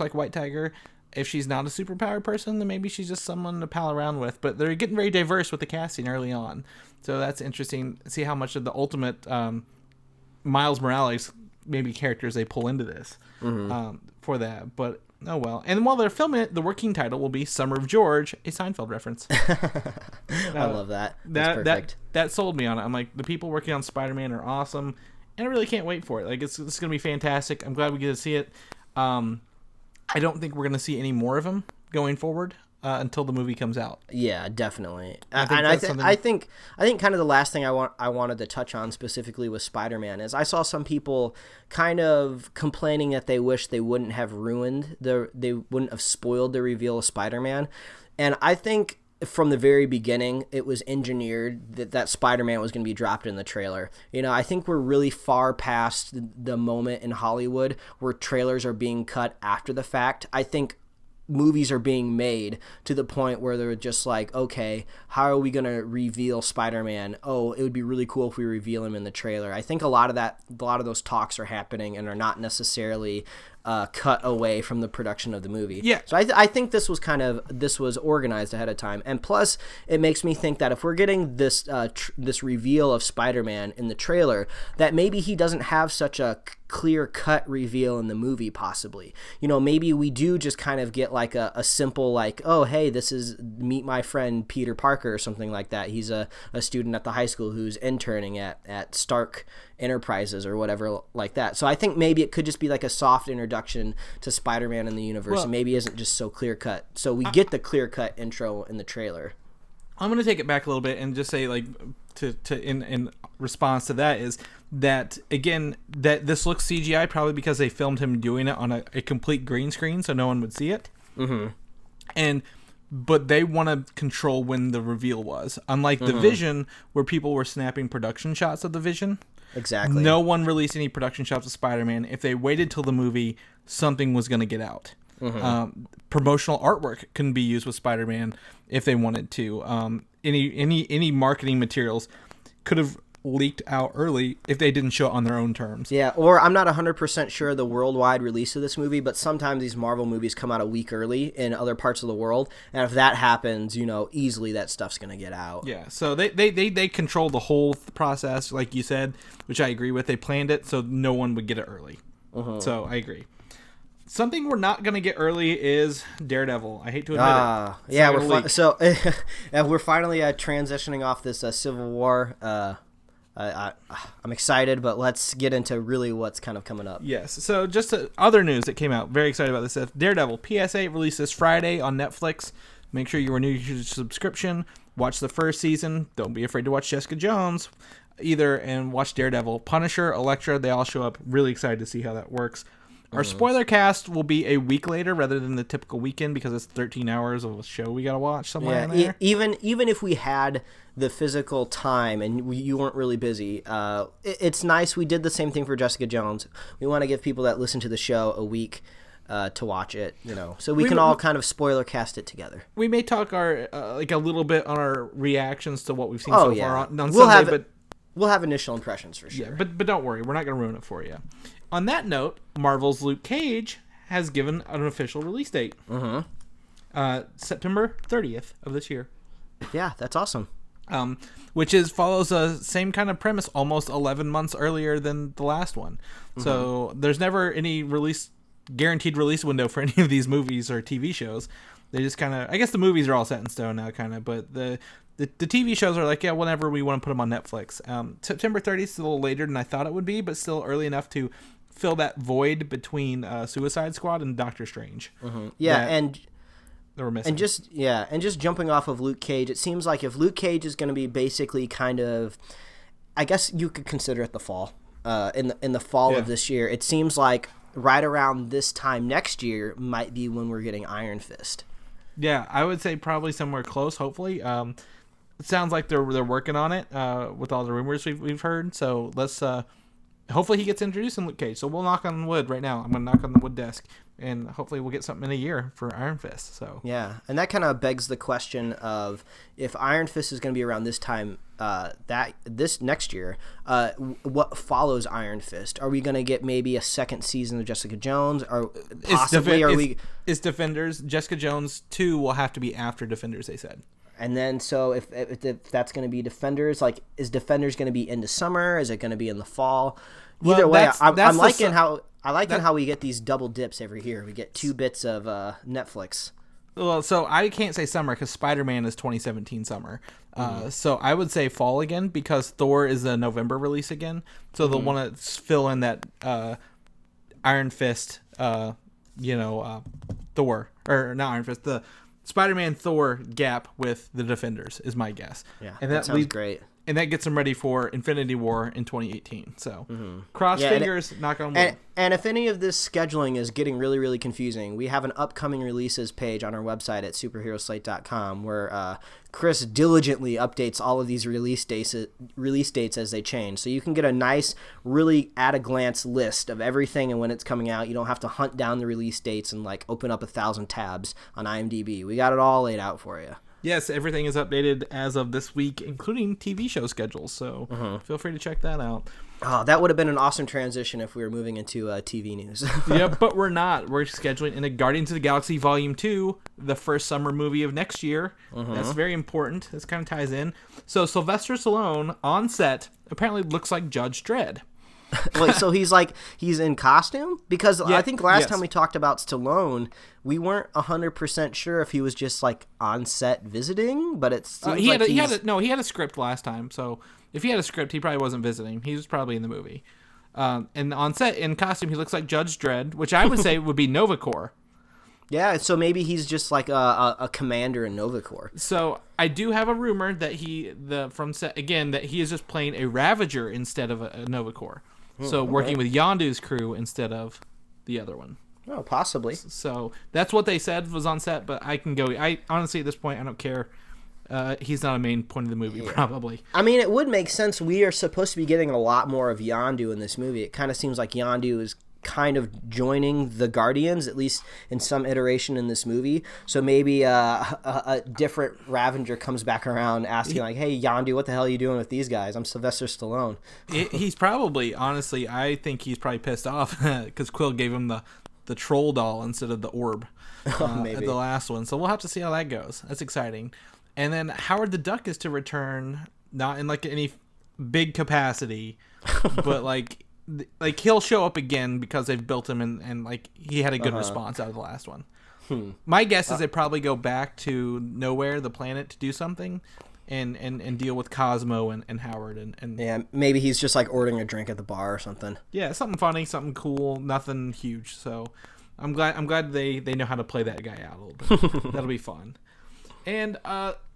like White Tiger. If she's not a superpower person, then maybe she's just someone to pal around with. But they're getting very diverse with the casting early on, so that's interesting. See how much of the ultimate Miles Morales maybe characters they pull into this for that. But oh well. And while they're filming it, the working title will be Summer of George, a Seinfeld reference. I love that. That's perfect. That sold me on it. I'm like, the people working on Spider-Man are awesome, and I really can't wait for it. Like, it's going to be fantastic. I'm glad we get to see it. I don't think we're going to see any more of him going forward until the movie comes out. Yeah, definitely. I think kind of the last thing I wanted to touch on specifically with Spider-Man is I saw some people kind of complaining that they wish they wouldn't have they wouldn't have spoiled the reveal of Spider-Man, and I think from the very beginning, it was engineered that Spider-Man was going to be dropped in the trailer. You know, I think we're really far past the moment in Hollywood where trailers are being cut after the fact. I think movies are being made to the point where they're just like, okay, how are we going to reveal Spider-Man? Oh, it would be really cool if we reveal him in the trailer. I think a lot of those talks are happening and are not necessarily cut away from the production of the movie. Yeah. So I think this was organized ahead of time, and plus it makes me think that if we're getting this this reveal of Spider-Man in the trailer, that maybe he doesn't have such a clear-cut reveal in the movie. Possibly, you know, maybe we do just kind of get like a simple like, oh hey, this is meet my friend Peter Parker or something like that. He's a student at the high school who's interning at Stark Enterprises or whatever like that. So I think maybe it could just be like a soft introduction to Spider-Man in the universe, and maybe isn't just so clear cut. So we get the clear cut intro in the trailer. I'm going to take it back a little bit and just say, like, in response to that is that, again, that this looks CGI probably because they filmed him doing it on a complete green screen so no one would see it. But they want to control when the reveal was, unlike the Vision, where people were snapping production shots of the Vision. Exactly. No one released any production shots of Spider-Man. If they waited till the movie, something was going to get out. Promotional artwork couldn't be used with Spider-Man if they wanted to. Any marketing materials could have leaked out early if they didn't show it on their own terms. Yeah, or I'm not 100% sure the worldwide release of this movie, but sometimes these Marvel movies come out a week early in other parts of the world, and if that happens, easily that stuff's going to get out. Yeah, so they control the whole process, like you said, which I agree with. They planned it so no one would get it early. So I agree. Something we're not going to get early is Daredevil. I hate to admit it. Yeah, we're finally transitioning off this Civil War. I'm excited, but let's get into really what's kind of coming up. Yes. So just other news that came out. Very excited about this. Daredevil PSA released this Friday on Netflix. Make sure you renew your subscription. Watch the first season. Don't be afraid to watch Jessica Jones either, and watch Daredevil. Punisher, Elektra, they all show up. Really excited to see how that works. Our spoiler cast will be a week later rather than the typical weekend because it's 13 hours of a show we got to watch somewhere in there. Even if we had the physical time and you weren't really busy, it's nice. We did the same thing for Jessica Jones. We want to give people that listen to the show a week to watch it, so we can all kind of spoiler cast it together. We may talk a little bit on our reactions to what we've seen so far on we'll Sunday, we'll have initial impressions for sure. Yeah, but don't worry, we're not going to ruin it for you. On that note, Marvel's Luke Cage has given an official release date. September 30th of this year. Yeah, that's awesome. Which follows a same kind of premise, almost 11 months earlier than the last one. So there's never any guaranteed release window for any of these movies or TV shows. They just kind of, I guess the movies are all set in stone now, kind of, but the TV shows are like, yeah, whenever we want to put them on Netflix. September 30th is a little later than I thought it would be, but still early enough to fill that void between Suicide Squad and Doctor Strange. Yeah, and they were missing. And just jumping off of Luke Cage, it seems like if Luke Cage is going to be basically kind of, I guess you could consider it the fall. In the fall of this year, it seems like right around this time next year might be when we're getting Iron Fist. Yeah, I would say probably somewhere close. Hopefully, it sounds like they're working on it with all the rumors we've heard. So let's. Hopefully he gets introduced in Luke Cage. So we'll knock on wood right now. I'm going to knock on the wood desk. And hopefully we'll get something in a year for Iron Fist. So yeah, and that kind of begs the question of if Iron Fist is going to be around this time, this next year, what follows Iron Fist? Are we going to get maybe a second season of Jessica Jones? Or possibly Is Defenders, Jessica Jones 2 will have to be after Defenders, they said. And then, so if that's going to be Defenders, like, is Defenders going to be into summer? Is it going to be in the fall? Either way, I'm liking how we get these double dips every year. We get 2 bits of Netflix. Well, so I can't say summer because Spider-Man is 2017 summer. So I would say fall again because Thor is a November release again. So they'll want to fill in that Iron Fist, Thor, or not Iron Fist, the Spider-Man Thor gap with the Defenders is my guess. Yeah, and that sounds great. And that gets them ready for Infinity War in 2018. So cross fingers, knock on wood. And if any of this scheduling is getting really, really confusing, we have an upcoming releases page on our website at superheroslate.com where Chris diligently updates all of these release dates as they change. So you can get a nice, really at-a-glance list of everything and when it's coming out. You don't have to hunt down the release dates and open up 1,000 tabs on IMDb. We got it all laid out for you. Yes, everything is updated as of this week, including TV show schedules, so feel free to check that out. Oh, that would have been an awesome transition if we were moving into TV news. Yep, but we're not. We're scheduling in a Guardians of the Galaxy Volume 2, the first summer movie of next year. That's very important. This kind of ties in. So Sylvester Stallone, on set, apparently looks like Judge Dredd. Wait, so he's in costume? Because I think last time we talked about Stallone, we weren't 100% sure if he was just on set visiting, but it seems he had a script last time. So if he had a script, he probably wasn't visiting. He was probably in the movie. And on set in costume, he looks like Judge Dredd, which I would say would be Nova Corps. Yeah, so maybe he's just like a commander in Nova Corps. So I do have a rumor that he is just playing a Ravager instead of a Nova Corps. So working with Yondu's crew instead of the other one. Oh, possibly. So that's what they said was on set, but I can go. I honestly, at this point, I don't care. He's not a main point of the movie, probably. I mean, it would make sense. We are supposed to be getting a lot more of Yondu in this movie. It kind of seems like Yondu is kind of joining the Guardians, at least in some iteration in this movie. So maybe a different Ravager comes back around asking like, hey, Yondu, what the hell are you doing with these guys? I'm Sylvester Stallone. He's probably, honestly, I think he's probably pissed off because Quill gave him the troll doll instead of the orb at the last one. So we'll have to see how that goes. That's exciting. And then Howard the Duck is to return, not in like any big capacity, but like he'll show up again because they've built him and like he had a good response out of the last one. My guess is they probably go back to Nowhere, the planet, to do something and deal with Cosmo and Howard and yeah, maybe he's just like ordering a drink at the bar or something. Yeah, something funny, something cool, nothing huge. So I'm glad they know how to play that guy out a little bit. That'll be fun. And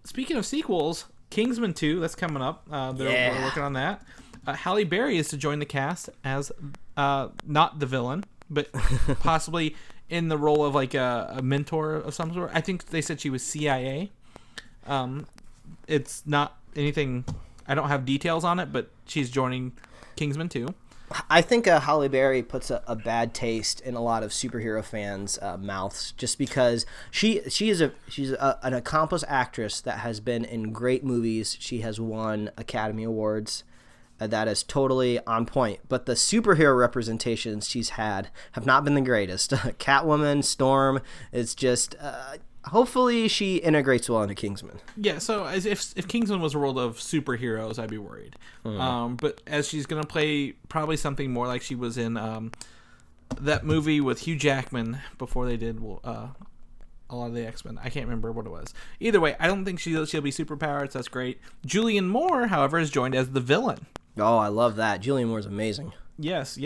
speaking of sequels, Kingsman 2, that's coming up. We're working on that. Halle Berry is to join the cast as not the villain, but possibly in the role of like a mentor of some sort. I think they said she was CIA. It's not anything. I don't have details on it, but she's joining Kingsman 2. I think Halle Berry puts a bad taste in a lot of superhero fans' mouths, just because she's an accomplished actress that has been in great movies. She has won Academy Awards. That is totally on point. But the superhero representations she's had have not been the greatest. Catwoman, Storm, it's just... hopefully she integrates well into Kingsman. Yeah, so as if Kingsman was a world of superheroes, I'd be worried. But as she's going to play probably something more like she was in that movie with Hugh Jackman before they did a lot of the X-Men. I can't remember what it was. Either way, I don't think she'll be superpowered, so that's great. Julianne Moore, however, is joined as the villain. Oh, I love that. Julianne Moore's amazing. Yes.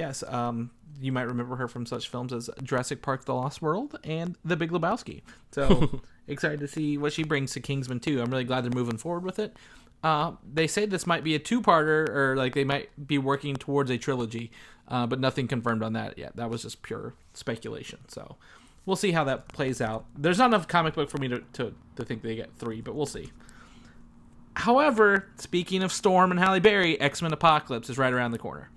You might remember her from such films as Jurassic Park: The Lost World and The Big Lebowski. So excited to see what she brings to Kingsman 2. I'm really glad they're moving forward with it. They say this might be a two-parter, or like they might be working towards a trilogy, but nothing confirmed on that yet. That was just pure speculation. So we'll see how that plays out. There's not enough comic book for me to think they get 3, but we'll see. However, speaking of Storm and Halle Berry, X-Men Apocalypse is right around the corner.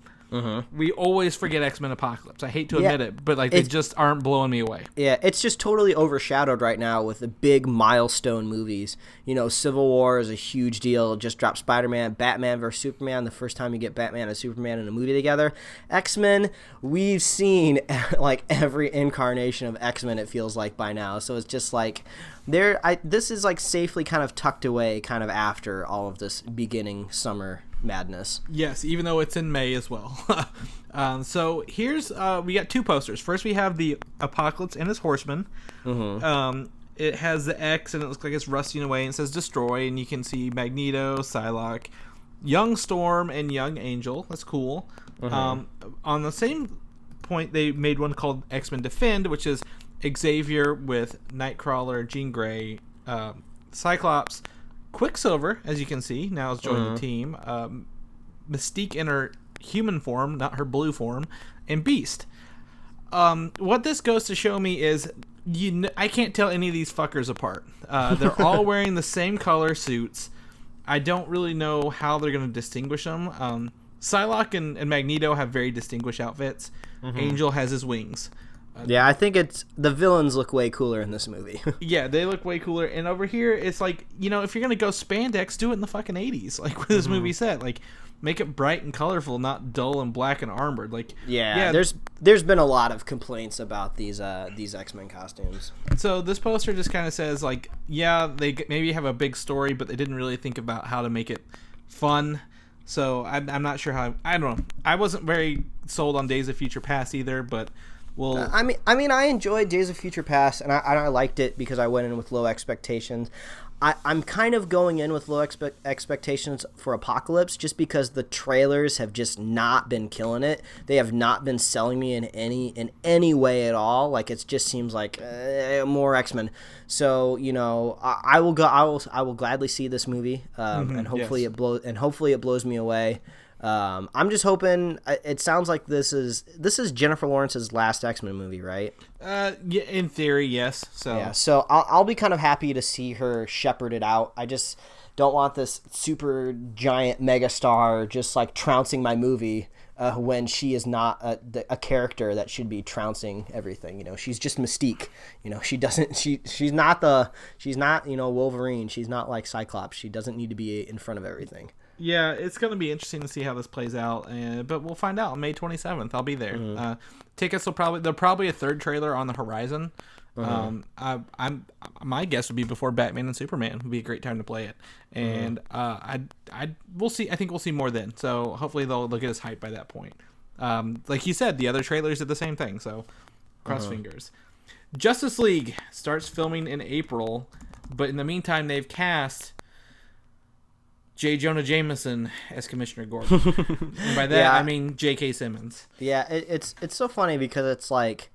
We always forget X-Men Apocalypse. I hate to admit it, but like they just aren't blowing me away. Yeah, it's just totally overshadowed right now with the big milestone movies. You know, Civil War is a huge deal. Just dropped Spider-Man, Batman vs. Superman, the first time you get Batman and Superman in a movie together. X-Men, we've seen like every incarnation of X-Men, it feels like, by now. So it's just like this is like safely kind of tucked away kind of after all of this beginning summer madness. Yes, even though it's in May as well. So here's we got 2 posters. First we have the Apocalypse and his horsemen. It has the X and it looks like it's rusting away and it says destroy, and you can see Magneto, Psylocke, Young Storm, and Young Angel. That's cool. On the same point, they made one called X-Men Defend, which is Xavier with Nightcrawler, Jean Grey, Cyclops, Quicksilver, as you can see, now has joined the team. Mystique in her human form, not her blue form, and Beast. What this goes to show me is I can't tell any of these fuckers apart. They're all wearing the same color suits. I don't really know how they're going to distinguish them. Psylocke and Magneto have very distinguished outfits. Angel has his wings. Yeah, I think the villains look way cooler in this movie. Yeah, they look way cooler. And over here, it's like, you know, if you're going to go spandex, do it in the fucking 80s. Like, with this movie set. Like, make it bright and colorful, not dull and black and armored. Like, yeah, there's been a lot of complaints about these X-Men costumes. So this poster just kind of says, like, yeah, they maybe have a big story, but they didn't really think about how to make it fun. So I'm not sure how... I don't know. I wasn't very sold on Days of Future Past either, but... Well, I mean, I enjoyed Days of Future Past, and I liked it because I went in with low expectations. I'm kind of going in with low expectations for Apocalypse just because the trailers have just not been killing it. They have not been selling me in any way at all. Like, it just seems like more X-Men. So, you know, I will gladly see this movie, and hopefully it blows me away. I'm just hoping. It sounds like this is Jennifer Lawrence's last X-Men movie, right? Yeah, in theory, yes. So yeah, so I'll be kind of happy to see her shepherd it out. I just don't want this super giant megastar just like trouncing my movie when she is not a character that should be trouncing everything. She's just Mystique. She's not Wolverine. She's not like Cyclops. She doesn't need to be in front of everything. Yeah, it's going to be interesting to see how this plays out, but we'll find out on May 27th. I'll be there. Tickets there'll probably a third trailer on the horizon. My guess would be before Batman and Superman would be a great time to play it, and we'll see. I think we'll see more then. So hopefully they'll get us hyped by that point. Like you said, the other trailers did the same thing. So cross fingers. Justice League starts filming in April, but in the meantime they've cast J. Jonah Jameson as Commissioner Gordon. And by that I mean J.K. Simmons. Yeah, it's so funny because it's like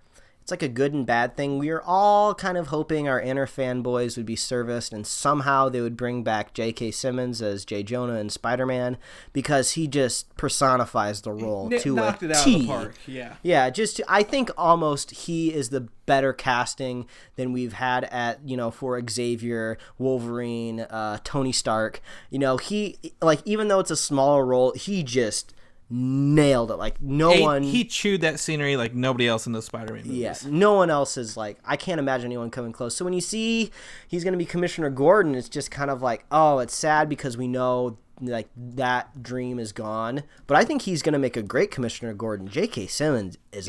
a good and bad thing. We are all kind of hoping our inner fanboys would be serviced and somehow they would bring back J.K. Simmons as J. Jonah in Spider-Man because he just personifies the role to knocked a it out T. of the park. Yeah, I think almost he is the better casting than we've had at, for Xavier, Wolverine, Tony Stark. He, like, even though it's a smaller role, he just nailed it. Like he chewed that scenery like nobody else in the Spider-Man movies. Yeah, no one else is like, I can't imagine anyone coming close. So when you see he's going to be Commissioner Gordon, it's just kind of like, oh, it's sad because we know like that dream is gone. But I think he's going to make a great Commissioner Gordon. J.K. Simmons is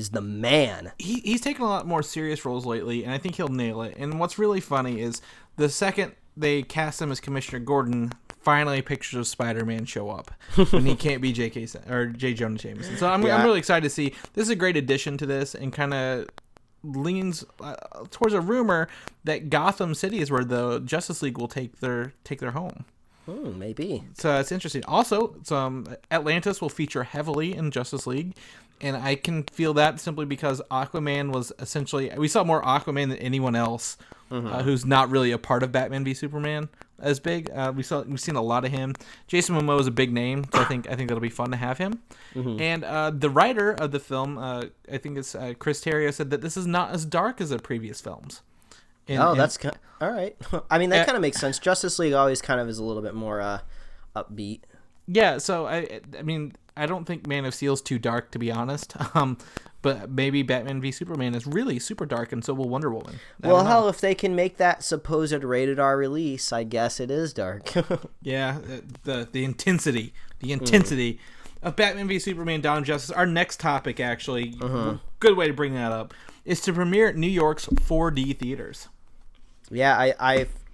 the man. He's taken a lot more serious roles lately, and I think he'll nail it. And what's really funny is the second they cast him as Commissioner Gordon, finally pictures of Spider-Man show up when he can't be J. Jonah Jameson. So I'm really excited to see. This is a great addition to this and kind of leans towards a rumor that Gotham City is where the Justice League will take their home. Maybe. So it's interesting. Also, Atlantis will feature heavily in Justice League, and I can feel that simply because Aquaman was essentially... We saw more Aquaman than anyone else who's not really a part of Batman v Superman as big. We've seen a lot of him. Jason Momoa is a big name, so I think that'll be fun to have him. And the writer of the film, I think it's Chris Terrio, said that this is not as dark as the previous films. That's all right. I mean, that kind of makes sense. Justice League always kind of is a little bit more upbeat. Yeah, so I mean, I don't think Man of Steel's too dark, to be honest. But maybe Batman v Superman is really super dark, and so will Wonder Woman. Well, hell, if they can make that supposed rated R release, I guess it is dark. Yeah, the intensity of Batman v Superman: Dawn of Justice. Our next topic, actually, good way to bring that up, is to premiere at New York's 4D theaters. Yeah,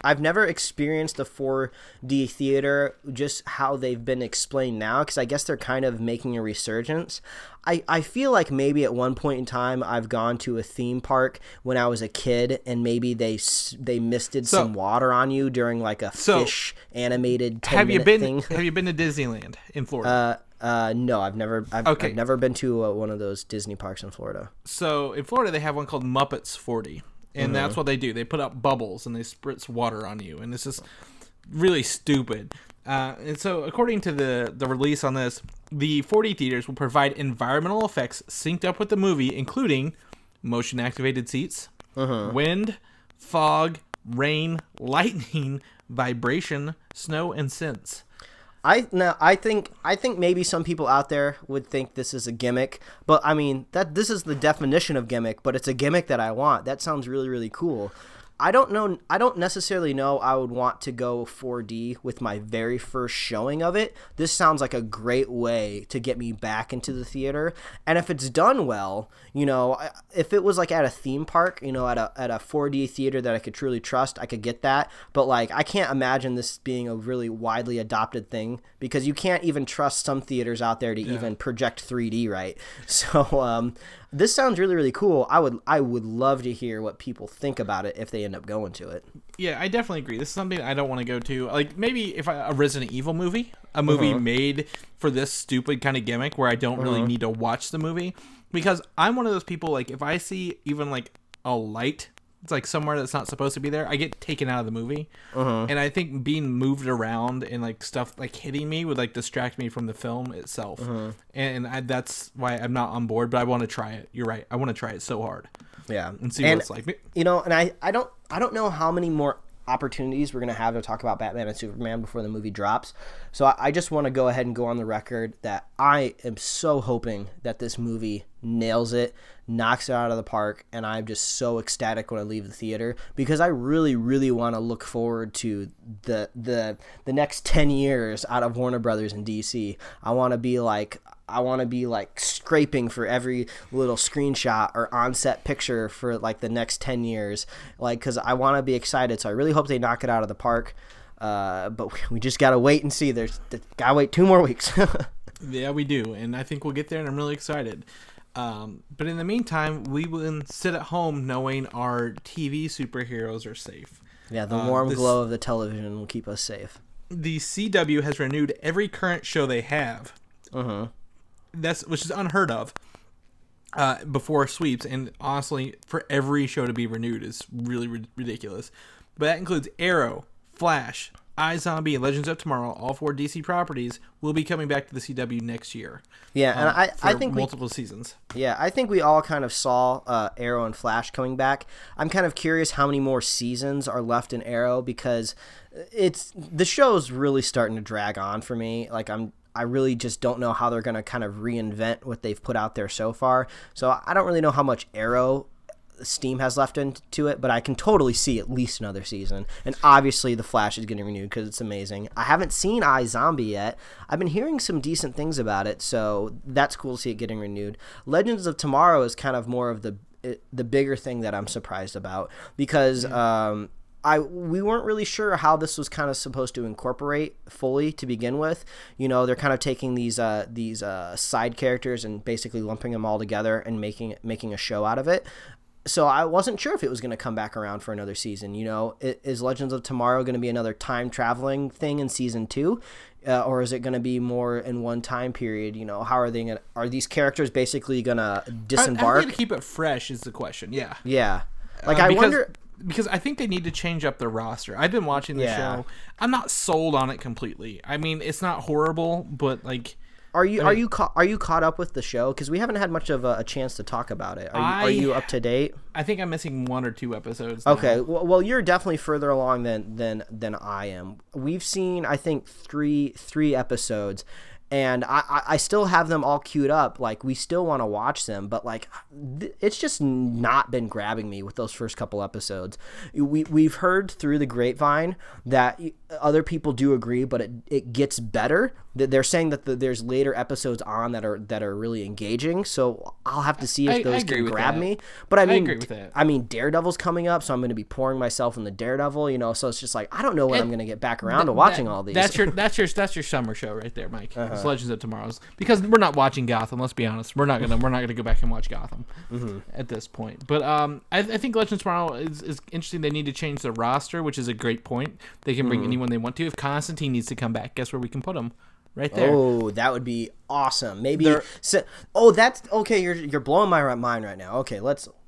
I've never experienced the 4D theater, just how they've been explained now, because I guess they're kind of making a resurgence. I feel like maybe at one point in time I've gone to a theme park when I was a kid, and maybe they misted some water on you during like a fish animated 10-minute thing. Have you been to Disneyland in Florida? No, I've never been to one of those Disney parks in Florida. So in Florida they have one called Muppets 4D. And that's what they do. They put up bubbles and they spritz water on you. And it's just really stupid. And so according to the release on this, the 4D theaters will provide environmental effects synced up with the movie, including motion-activated seats, wind, fog, rain, lightning, vibration, snow, and scents. I think maybe some people out there would think this is a gimmick, but I mean this is the definition of gimmick, but it's a gimmick that I want. That sounds really, really cool. I don't necessarily know I would want to go 4D with my very first showing of it. This sounds like a great way to get me back into the theater. And if it's done well, if it was like at a theme park, at a 4D theater that I could truly trust, I could get that. But like, I can't imagine this being a really widely adopted thing because you can't even trust some theaters out there to even project 3D, right? So, this sounds really, really cool. I would love to hear what people think about it if they end up going to it. Yeah, I definitely agree. This is something I don't want to go to. Like maybe if a Resident Evil movie, a movie made for this stupid kind of gimmick where I don't really need to watch the movie, because I'm one of those people, like if I see even like a light, it's like somewhere that's not supposed to be there, I get taken out of the movie. And I think being moved around and like stuff like hitting me would like distract me from the film itself. And that's why I'm not on board, but I want to try it. You're right. I want to try it so hard. Yeah. And see what it's like. And I don't know how many more opportunities we're going to have to talk about Batman and Superman before the movie drops. So I just want to go ahead and go on the record that I am so hoping that this movie nails it, knocks it out of the park, and I'm just so ecstatic when I leave the theater because I really, really want to look forward to the next 10 years out of Warner Brothers and DC. I want to be like scraping for every little screenshot or on-set picture for like the next 10 years, like, because I want to be excited. So I really hope they knock it out of the park. But we just gotta wait and see. Gotta wait 2 more weeks. Yeah, we do, and I think we'll get there, and I'm really excited. But in the meantime, we will sit at home knowing our TV superheroes are safe. Yeah, the warm glow of the television will keep us safe. The CW has renewed every current show they have. Which is unheard of before sweeps, and honestly, for every show to be renewed is really ridiculous. But that includes Arrow, Flash, iZombie, and Legends of Tomorrow. All 4 DC properties will be coming back to the CW next year. Yeah, and I think multiple seasons. Yeah, I think we all kind of saw Arrow and Flash coming back. I'm kind of curious how many more seasons are left in Arrow because the show's really starting to drag on for me. Like I really just don't know how they're going to kind of reinvent what they've put out there so far. So I don't really know how much Arrow steam has left into it, but I can totally see at least another season. And obviously The Flash is getting renewed because it's amazing. I haven't seen iZombie yet. I've been hearing some decent things about it, so that's cool to see it getting renewed. Legends of Tomorrow is kind of more of the bigger thing that I'm surprised about because we weren't really sure how this was kind of supposed to incorporate fully to begin with. You know, they're kind of taking these side characters and basically lumping them all together and making a show out of it. So I wasn't sure if it was going to come back around for another season. You know, is Legends of Tomorrow going to be another time traveling thing in season 2? Or is it going to be more in one time period? You know, how are they are these characters basically going to disembark? I'm going to keep it fresh is the question. Yeah. Yeah. Like I wonder. Because I think they need to change up the roster. I've been watching the show. I'm not sold on it completely. I mean, it's not horrible, but like, are you caught up with the show? Because we haven't had much of a chance to talk about it. Are you up to date? I think I'm missing 1 or 2 episodes now. Okay, well, you're definitely further along than I am. We've seen, I think, three episodes. And I still have them all queued up. Like, we still want to watch them, but like, it's just not been grabbing me with those first couple episodes. We've heard through the grapevine that other people do agree, but it gets better. They're saying that there's later episodes on that are really engaging. So I'll have to see if those can grab me. But I agree with that. I mean, Daredevil's coming up, so I'm going to be pouring myself in the Daredevil. You know, so it's just like I don't know when I'm going to get back around to watching all these. That's your summer show right there, Mike. Legends of Tomorrow's, because we're not watching Gotham. Let's be honest, we're not gonna go back and watch Gotham at this point. But I think Legends of Tomorrow is interesting. They need to change the roster, which is a great point. They can bring anyone they want to. If Constantine needs to come back, guess where we can put him? Right there. Oh, that would be awesome. Maybe. That's okay. You're blowing my mind right now. Okay,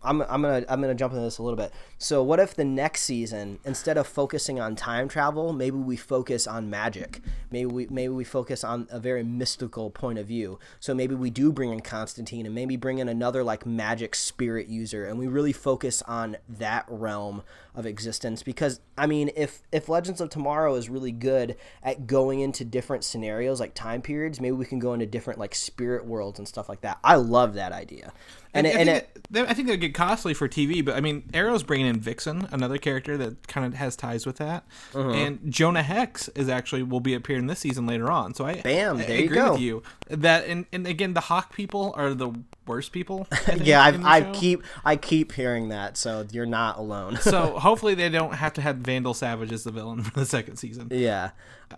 I'm gonna jump into this a little bit. So, what if the next season, instead of focusing on time travel, maybe we focus on magic? Maybe we focus on a very mystical point of view. So maybe we do bring in Constantine and maybe bring in another like magic spirit user, and we really focus on that realm of existence. Because I mean, if Legends of Tomorrow is really good at going into different scenarios like time periods, maybe we can go into different like spirit worlds and stuff like that. I love that idea. And I think that'd get costly for TV, but I mean, Arrow's bringing in Vixen, another character that kind of has ties with that, and Jonah Hex will be appearing this season later on. So I agree with you that, and again, the Hawk people are the worst people. I keep hearing that, so you're not alone. So hopefully they don't have to have Vandal Savage as the villain for the second season. Yeah.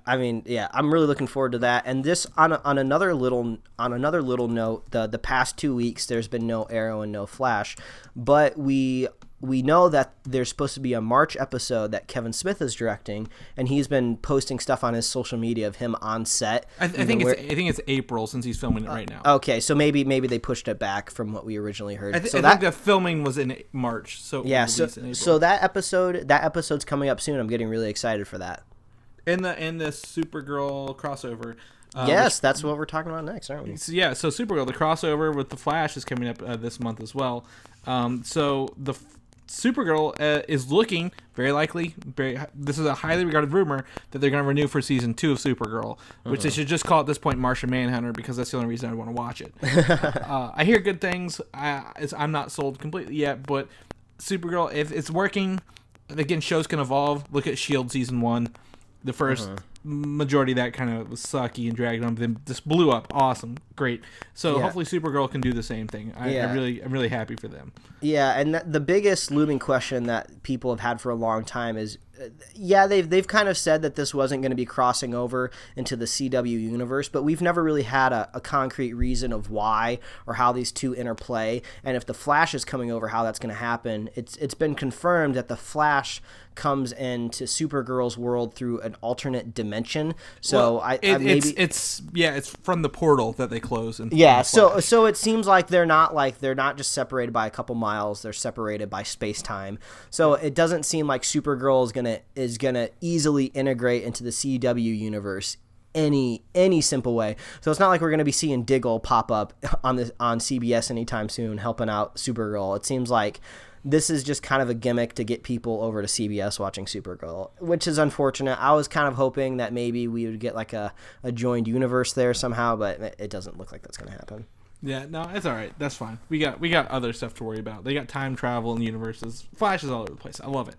I mean, yeah, I'm really looking forward to that. And this on another little note, the past 2 weeks there's been no Arrow and no Flash, but we know that there's supposed to be a March episode that Kevin Smith is directing, and he's been posting stuff on his social media of him on set. I think it's April since he's filming it right now. Okay, so maybe they pushed it back from what we originally heard. I think the filming was in March, so yeah. So that episode's coming up soon. I'm getting really excited for that. In the Supergirl crossover. Yes, that's what we're talking about next, aren't we? So Supergirl, the crossover with the Flash is coming up this month as well. So Supergirl is looking very likely. This is a highly regarded rumor that they're going to renew for season 2 of Supergirl, which they should just call at this point Martian Manhunter, because that's the only reason I want to watch it. I hear good things. I'm not sold completely yet, but Supergirl, if it's working, again, shows can evolve. Look at S.H.I.E.L.D. season 1. The first majority of that kind of was sucky and dragged on, but then just blew up. Awesome, great. So hopefully Supergirl can do the same thing. I'm really happy for them. Yeah, and the biggest looming question that people have had for a long time is, they've kind of said that this wasn't going to be crossing over into the CW universe, but we've never really had a concrete reason of why or how these two interplay. And if the Flash is coming over, how that's going to happen. It's been confirmed that the Flash comes into Supergirl's world through an alternate dimension. So it's from the portal that they close. So it seems like they're not just separated by a couple miles; they're separated by space time. So it doesn't seem like Supergirl is gonna easily integrate into the CW universe any simple way. So it's not like we're gonna be seeing Diggle pop up on CBS anytime soon helping out Supergirl. It seems like this is just kind of a gimmick to get people over to CBS watching Supergirl, which is unfortunate. I was kind of hoping that maybe we would get like a joined universe there somehow, but it doesn't look like that's going to happen. Yeah, no, it's all right. That's fine. We got other stuff to worry about. They got time travel and universes. Flash is all over the place. I love it.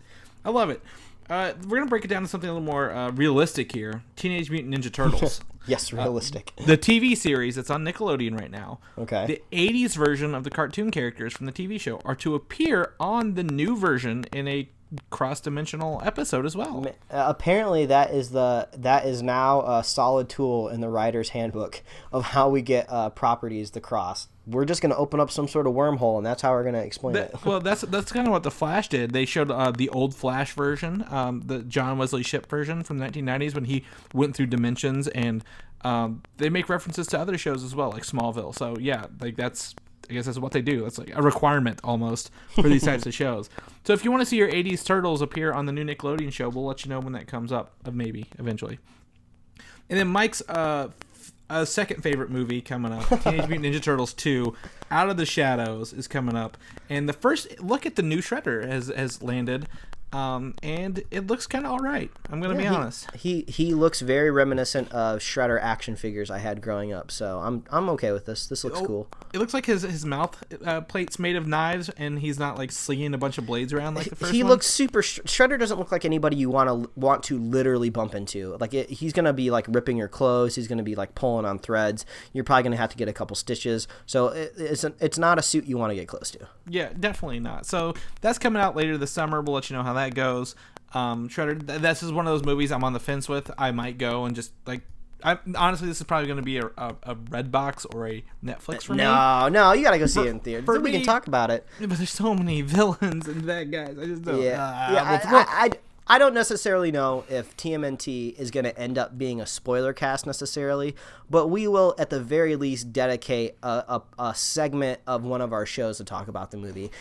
We're going to break it down to something a little more realistic here. Teenage Mutant Ninja Turtles. Yes, realistic. The TV series that's on Nickelodeon right now. Okay. The 80s version of the cartoon characters from the TV show are to appear on the new version in a cross-dimensional episode as well. Apparently that is now a solid tool in the writer's handbook of how we get properties to cross. We're just going to open up some sort of wormhole, and that's how we're going to explain it. Well, that's kind of what the Flash did. They showed the old Flash version, the John Wesley Shipp version from the 1990s when he went through dimensions, and they make references to other shows as well, like Smallville. So yeah, I guess that's what they do. That's like a requirement almost for these types of shows. So if you want to see your 80s Turtles appear on the new Nickelodeon show, we'll let you know when that comes up, maybe eventually. And then Mike's second favorite movie coming up, Teenage Mutant Ninja Turtles 2, Out of the Shadows, is coming up. And the first look at the new Shredder has landed. And it looks kind of all right. I'm going to be honest. He looks very reminiscent of Shredder action figures I had growing up, so I'm okay with this. This looks cool. It looks like his mouth plate's made of knives, and he's not like slinging a bunch of blades around like the first one. He looks super. Shredder doesn't look like anybody you want to literally bump into. Like he's gonna be like ripping your clothes. He's gonna be like pulling on threads. You're probably gonna have to get a couple stitches. So it's not a suit you want to get close to. Yeah, definitely not. So that's coming out later this summer. We'll let you know how that goes. Shredder, this is one of those movies I'm on the fence with. I might go and just like. Honestly, this is probably going to be a Redbox or a Netflix for me. No, you got to go see it in theater. So we can talk about it. Yeah, but there's so many villains and bad guys. I just don't. I don't necessarily know if TMNT is going to end up being a spoiler cast necessarily, but we will at the very least dedicate a segment of one of our shows to talk about the movie.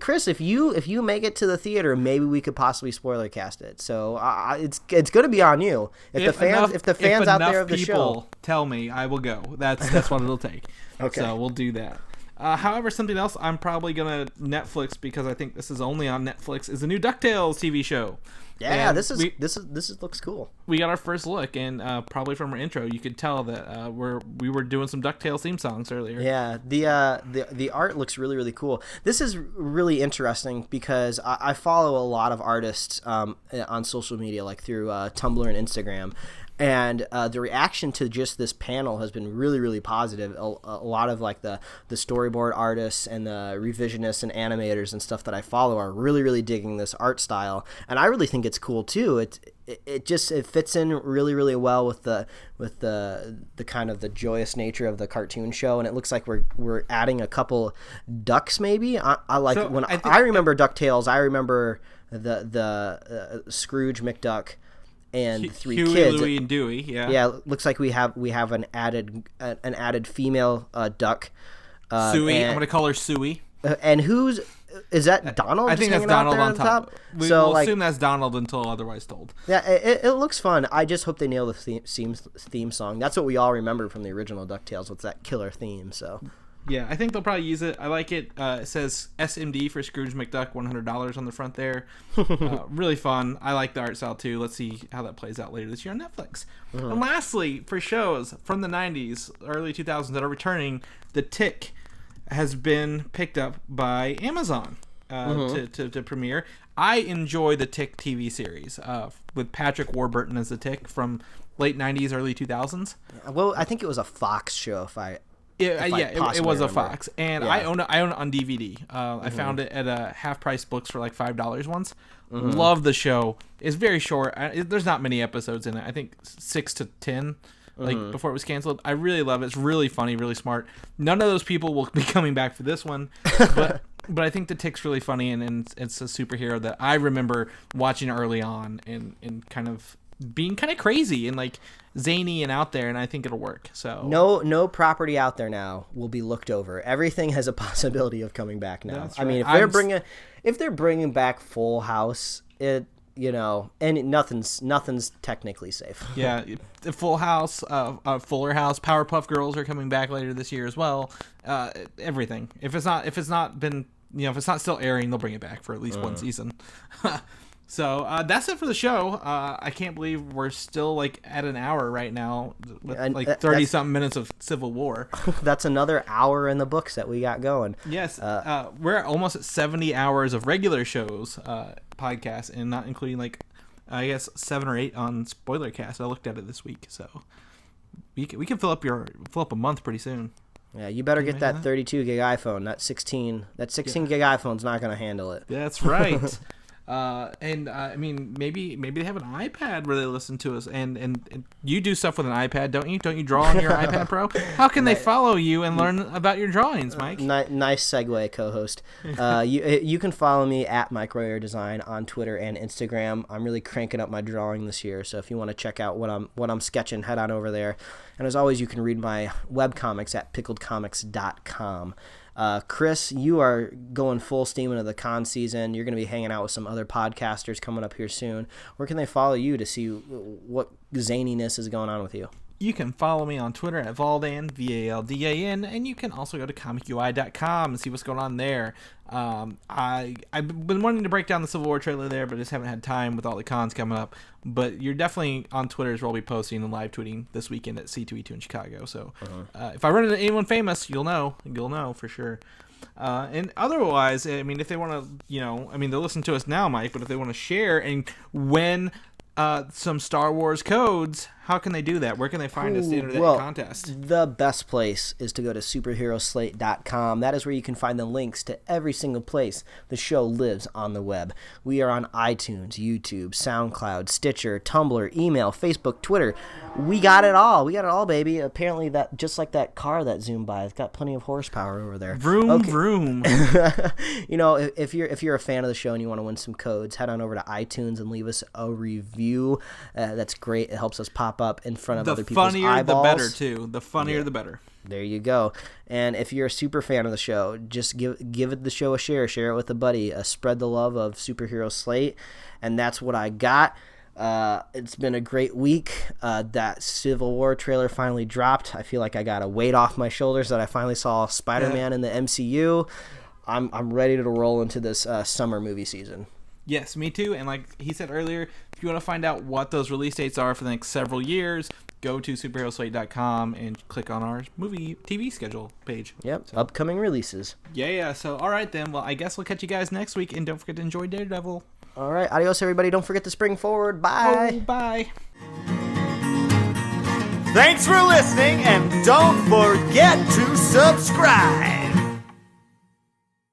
Chris, if you make it to the theater, maybe we could possibly spoiler cast it. So it's going to be on you. If the fans out there of the show tell me, I will go. That's what it'll take. Okay. So we'll do that. However, something else I'm probably going to Netflix, because I think this is only on Netflix, is the new Ducktales TV show. Yeah, this looks cool. We got our first look, and probably from our intro, you could tell that we were doing some Ducktales theme songs earlier. Yeah, the art looks really, really cool. This is really interesting because I follow a lot of artists on social media, like through Tumblr and Instagram. And the reaction to just this panel has been really, really positive. A lot of like the storyboard artists and the revisionists and animators and stuff that I follow are really, really digging this art style, and I really think it's cool too. It fits in really, really well with the kind of the joyous nature of the cartoon show, and it looks like we're adding a couple ducks maybe. I like so when I remember DuckTales. I remember the Scrooge McDuck. And three Huey, kids. Louie, and Dewey. Yeah. Yeah. Looks like we have an added female duck. Suey. I'm gonna call her Suey. And is that Donald? I think that's Donald on top. We'll assume that's Donald until otherwise told. Yeah, it looks fun. I just hope they nail the theme song. That's what we all remember from the original DuckTales. What's that killer theme? So. Yeah, I think they'll probably use it. I like it. It says SMD for Scrooge McDuck, $100 on the front there. Really fun. I like the art style too. Let's see how that plays out later this year on Netflix. And lastly, for shows from the 90s, early 2000s that are returning, The Tick has been picked up by Amazon to premiere. I enjoy the Tick TV series with Patrick Warburton as the Tick from late 90s, early 2000s. Well, I think it was a Fox show, it was a Fox, and Yeah. I own it on DVD. I found it at Half Price Books for like $5 once. Love the show. It's very short. There's not many episodes in it. I think 6 to 10, before it was canceled. I really love it. It's really funny, really smart. None of those people will be coming back for this one, but I think the Tick's really funny, and it's a superhero that I remember watching early on and kind of being kind of crazy and like zany and out there, and I think it'll work. So no property out there now will be looked over. Everything has a possibility of coming back now. That's I mean, if they're bringing back Full House, and nothing's technically safe. Yeah, the Full House, Fuller House, Powerpuff Girls are coming back later this year as well. Everything. If it's not been, if it's not still airing, they'll bring it back for at least one season. So that's it for the show. I can't believe we're still like at an hour right now with like 30-something minutes of Civil War. That's another hour in the books that we got going. Yes, we're almost at 70 hours of regular shows podcast, and not including like I guess 7 or 8 on Spoilercast. I looked at it this week, so we can fill up a month pretty soon. Yeah, you better get that 32 gig iPhone. That 16 gig iPhone's not going to handle it. That's right. I mean, maybe they have an iPad where they listen to us, and you do stuff with an iPad, don't you? Don't you draw on your iPad Pro? How can they follow you and learn about your drawings, Mike? Nice segue, co-host. You can follow me at Mike Royer Design on Twitter and Instagram. I'm really cranking up my drawing this year, so if you want to check out what I'm sketching, head on over there. And as always, you can read my webcomics at pickledcomics.com. Chris, you are going full steam into the con season. You're going to be hanging out with some other podcasters coming up here soon. Where can they follow you to see what zaniness is going on with you? You can follow me on Twitter at Valdan, Valdan, and you can also go to comicui.com and see what's going on there. I've been wanting to break down the Civil War trailer there, but just haven't had time with all the cons coming up. But you're definitely on Twitter, where I'll be posting and live tweeting this weekend at C2E2 in Chicago. So if I run into anyone famous, you'll know for sure. And otherwise, I mean, if they want to, they'll listen to us now, Mike, but if they want to share and win some Star Wars codes, how can they do that? Where can they find us to enter that contest? The best place is to go to superheroslate.com. That is where you can find the links to every single place the show lives on the web. We are on iTunes, YouTube, SoundCloud, Stitcher, Tumblr, email, Facebook, Twitter. We got it all. Baby. Apparently, that just like that car that zoomed by, it's got plenty of horsepower over there. Vroom. If you're a fan of the show and you want to win some codes, head on over to iTunes and leave us a review. That's great. It helps us pop up in front of other people's eyeballs. The funnier, the better, too. The funnier, the better. There you go. And if you're a super fan of the show, just give it the show a share. Share it with a buddy. Spread the love of Superhero Slate. And that's what I got. It's been a great week. That Civil War trailer finally dropped. I feel like I got a weight off my shoulders that I finally saw Spider-Man in the MCU. I'm ready to roll into this summer movie season. Yes, me too. And like he said earlier, if you want to find out what those release dates are for the next several years, go to superheroslate.com and click on our movie TV schedule page. Yep, so. Upcoming releases. Yeah. So, all right then. Well, I guess we'll catch you guys next week, and don't forget to enjoy Daredevil. All right, adios, everybody. Don't forget to spring forward. Bye. Oh, bye. Thanks for listening, and don't forget to subscribe.